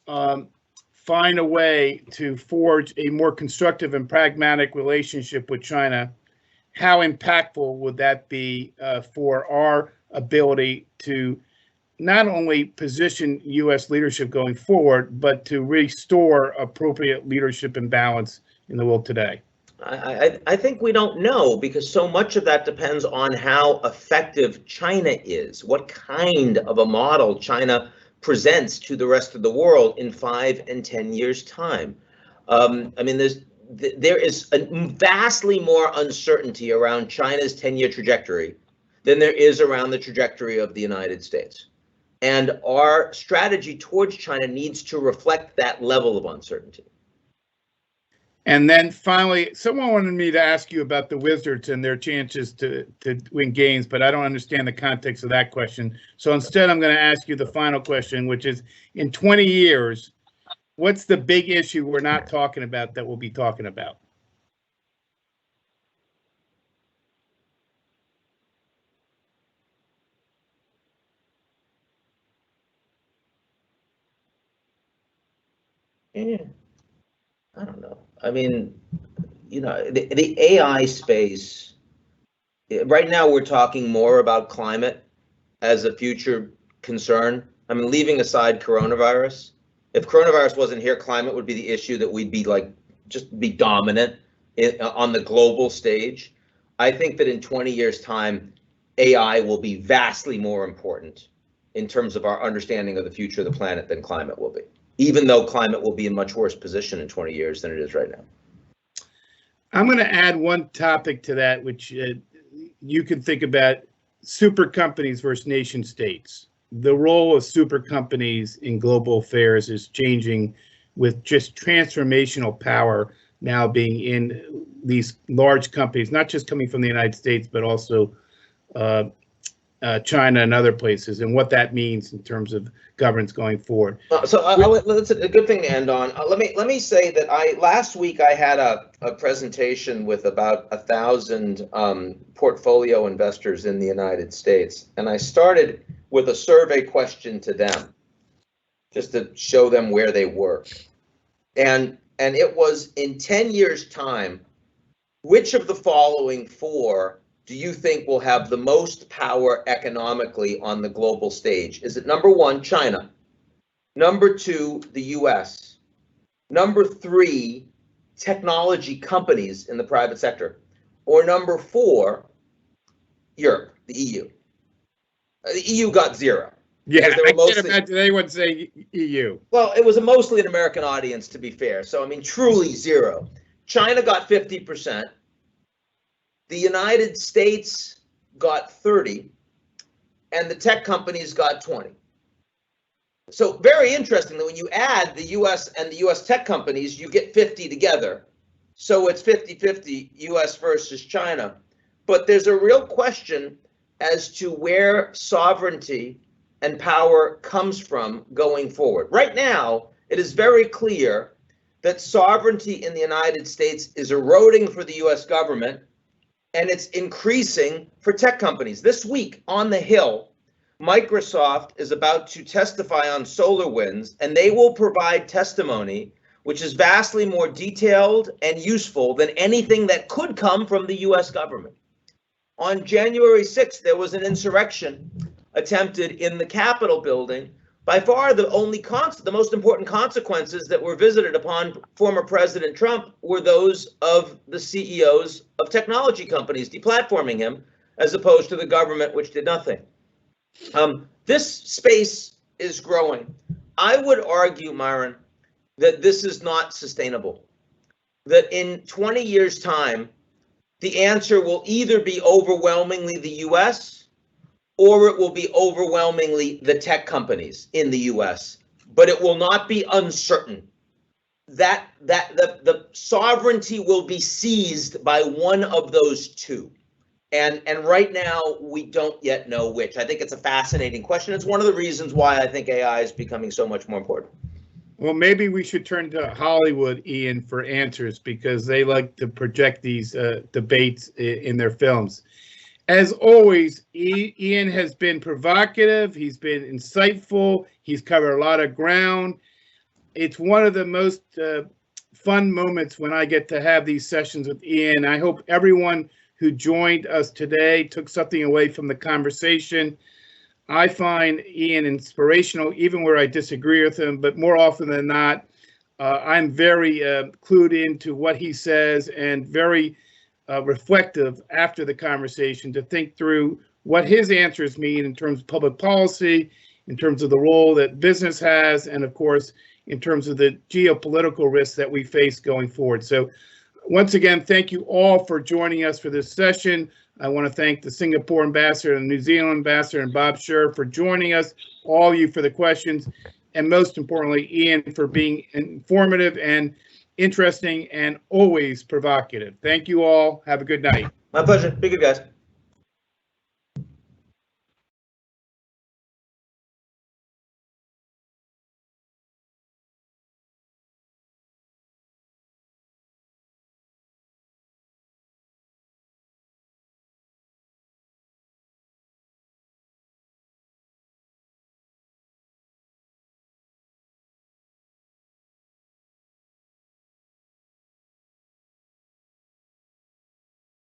find a way to forge a more constructive and pragmatic relationship with China? How impactful would that be for our ability to not only position U.S. leadership going forward, but to restore appropriate leadership and balance in the world today? I think we don't know, because so much of that depends on how effective China is, what kind of a model China presents to the rest of the world in 5 and 10 years' time. I mean, there is vastly more uncertainty around China's 10-year trajectory than there is around the trajectory of the United States. And our strategy towards China needs to reflect that level of uncertainty. And then finally, someone wanted me to ask you about the Wizards and their chances to win games, but I don't understand the context of that question. So instead, I'm going to ask you the final question, which is, in 20 years, what's the big issue we're not talking about that we'll be talking about? Yeah. I don't know. I mean, you know, the AI space, right now we're talking more about climate as a future concern. I mean, leaving aside coronavirus, if coronavirus wasn't here, climate would be the issue that we'd be like, just be dominant on the global stage. I think that in 20 years' time, AI will be vastly more important in terms of our understanding of the future of the planet than climate will be, even though climate will be in much worse position in 20 years than it is right now. I'm going to add one topic to that, which you can think about: super companies versus nation states. The role of super companies in global affairs is changing, with just transformational power now being in these large companies, not just coming from the United States, but also China and other places, and what that means in terms of governance going forward. So that's a good thing to end on. Let me say that last week I had a presentation with about 1,000 portfolio investors in the United States, and I started with a survey question to them, just to show them where they were, and it was, in 10 years' time, which of the following 4 do you think will have the most power economically on the global stage? Is it number 1, China? Number 2, the US? Number 3, technology companies in the private sector? Or number 4, Europe, the EU? The EU got 0. Yeah, I can't imagine anyone saying EU. Well, it was mostly an American audience, to be fair. So, I mean, truly 0. China got 50%. The United States got 30, and the tech companies got 20. So very interesting that when you add the US and the US tech companies, you get 50 together. So it's 50-50 US versus China. But there's a real question as to where sovereignty and power comes from going forward. Right now, it is very clear that sovereignty in the United States is eroding for the US government, and it's increasing for tech companies. This week on the Hill, Microsoft is about to testify on SolarWinds, and they will provide testimony which is vastly more detailed and useful than anything that could come from the US government. On January 6th, there was an insurrection attempted in the Capitol building. By far, the most important consequences that were visited upon former President Trump were those of the CEOs of technology companies deplatforming him, as opposed to the government, which did nothing. This space is growing. I would argue, Myron, that this is not sustainable. That in 20 years' time, the answer will either be overwhelmingly the US or it will be overwhelmingly the tech companies in the US, but it will not be uncertain. That the sovereignty will be seized by one of those two. And right now, we don't yet know which. I think it's a fascinating question. It's one of the reasons why I think AI is becoming so much more important. Well, maybe we should turn to Hollywood, Ian, for answers, because they like to project these debates in their films. As always, Ian has been provocative. He's been insightful. He's covered a lot of ground. It's one of the most fun moments when I get to have these sessions with Ian. I hope everyone who joined us today took something away from the conversation. I find Ian inspirational, even where I disagree with him, but more often than not, I'm very clued into what he says and very reflective after the conversation to think through what his answers mean in terms of public policy, in terms of the role that business has, and of course, in terms of the geopolitical risks that we face going forward. So once again, thank you all for joining us for this session. I want to thank the Singapore ambassador and the New Zealand ambassador and Bob Scher for joining us, all of you for the questions, and most importantly, Ian for being informative and interesting and always provocative. Thank you all. Have a good night. My pleasure. Be good, guys.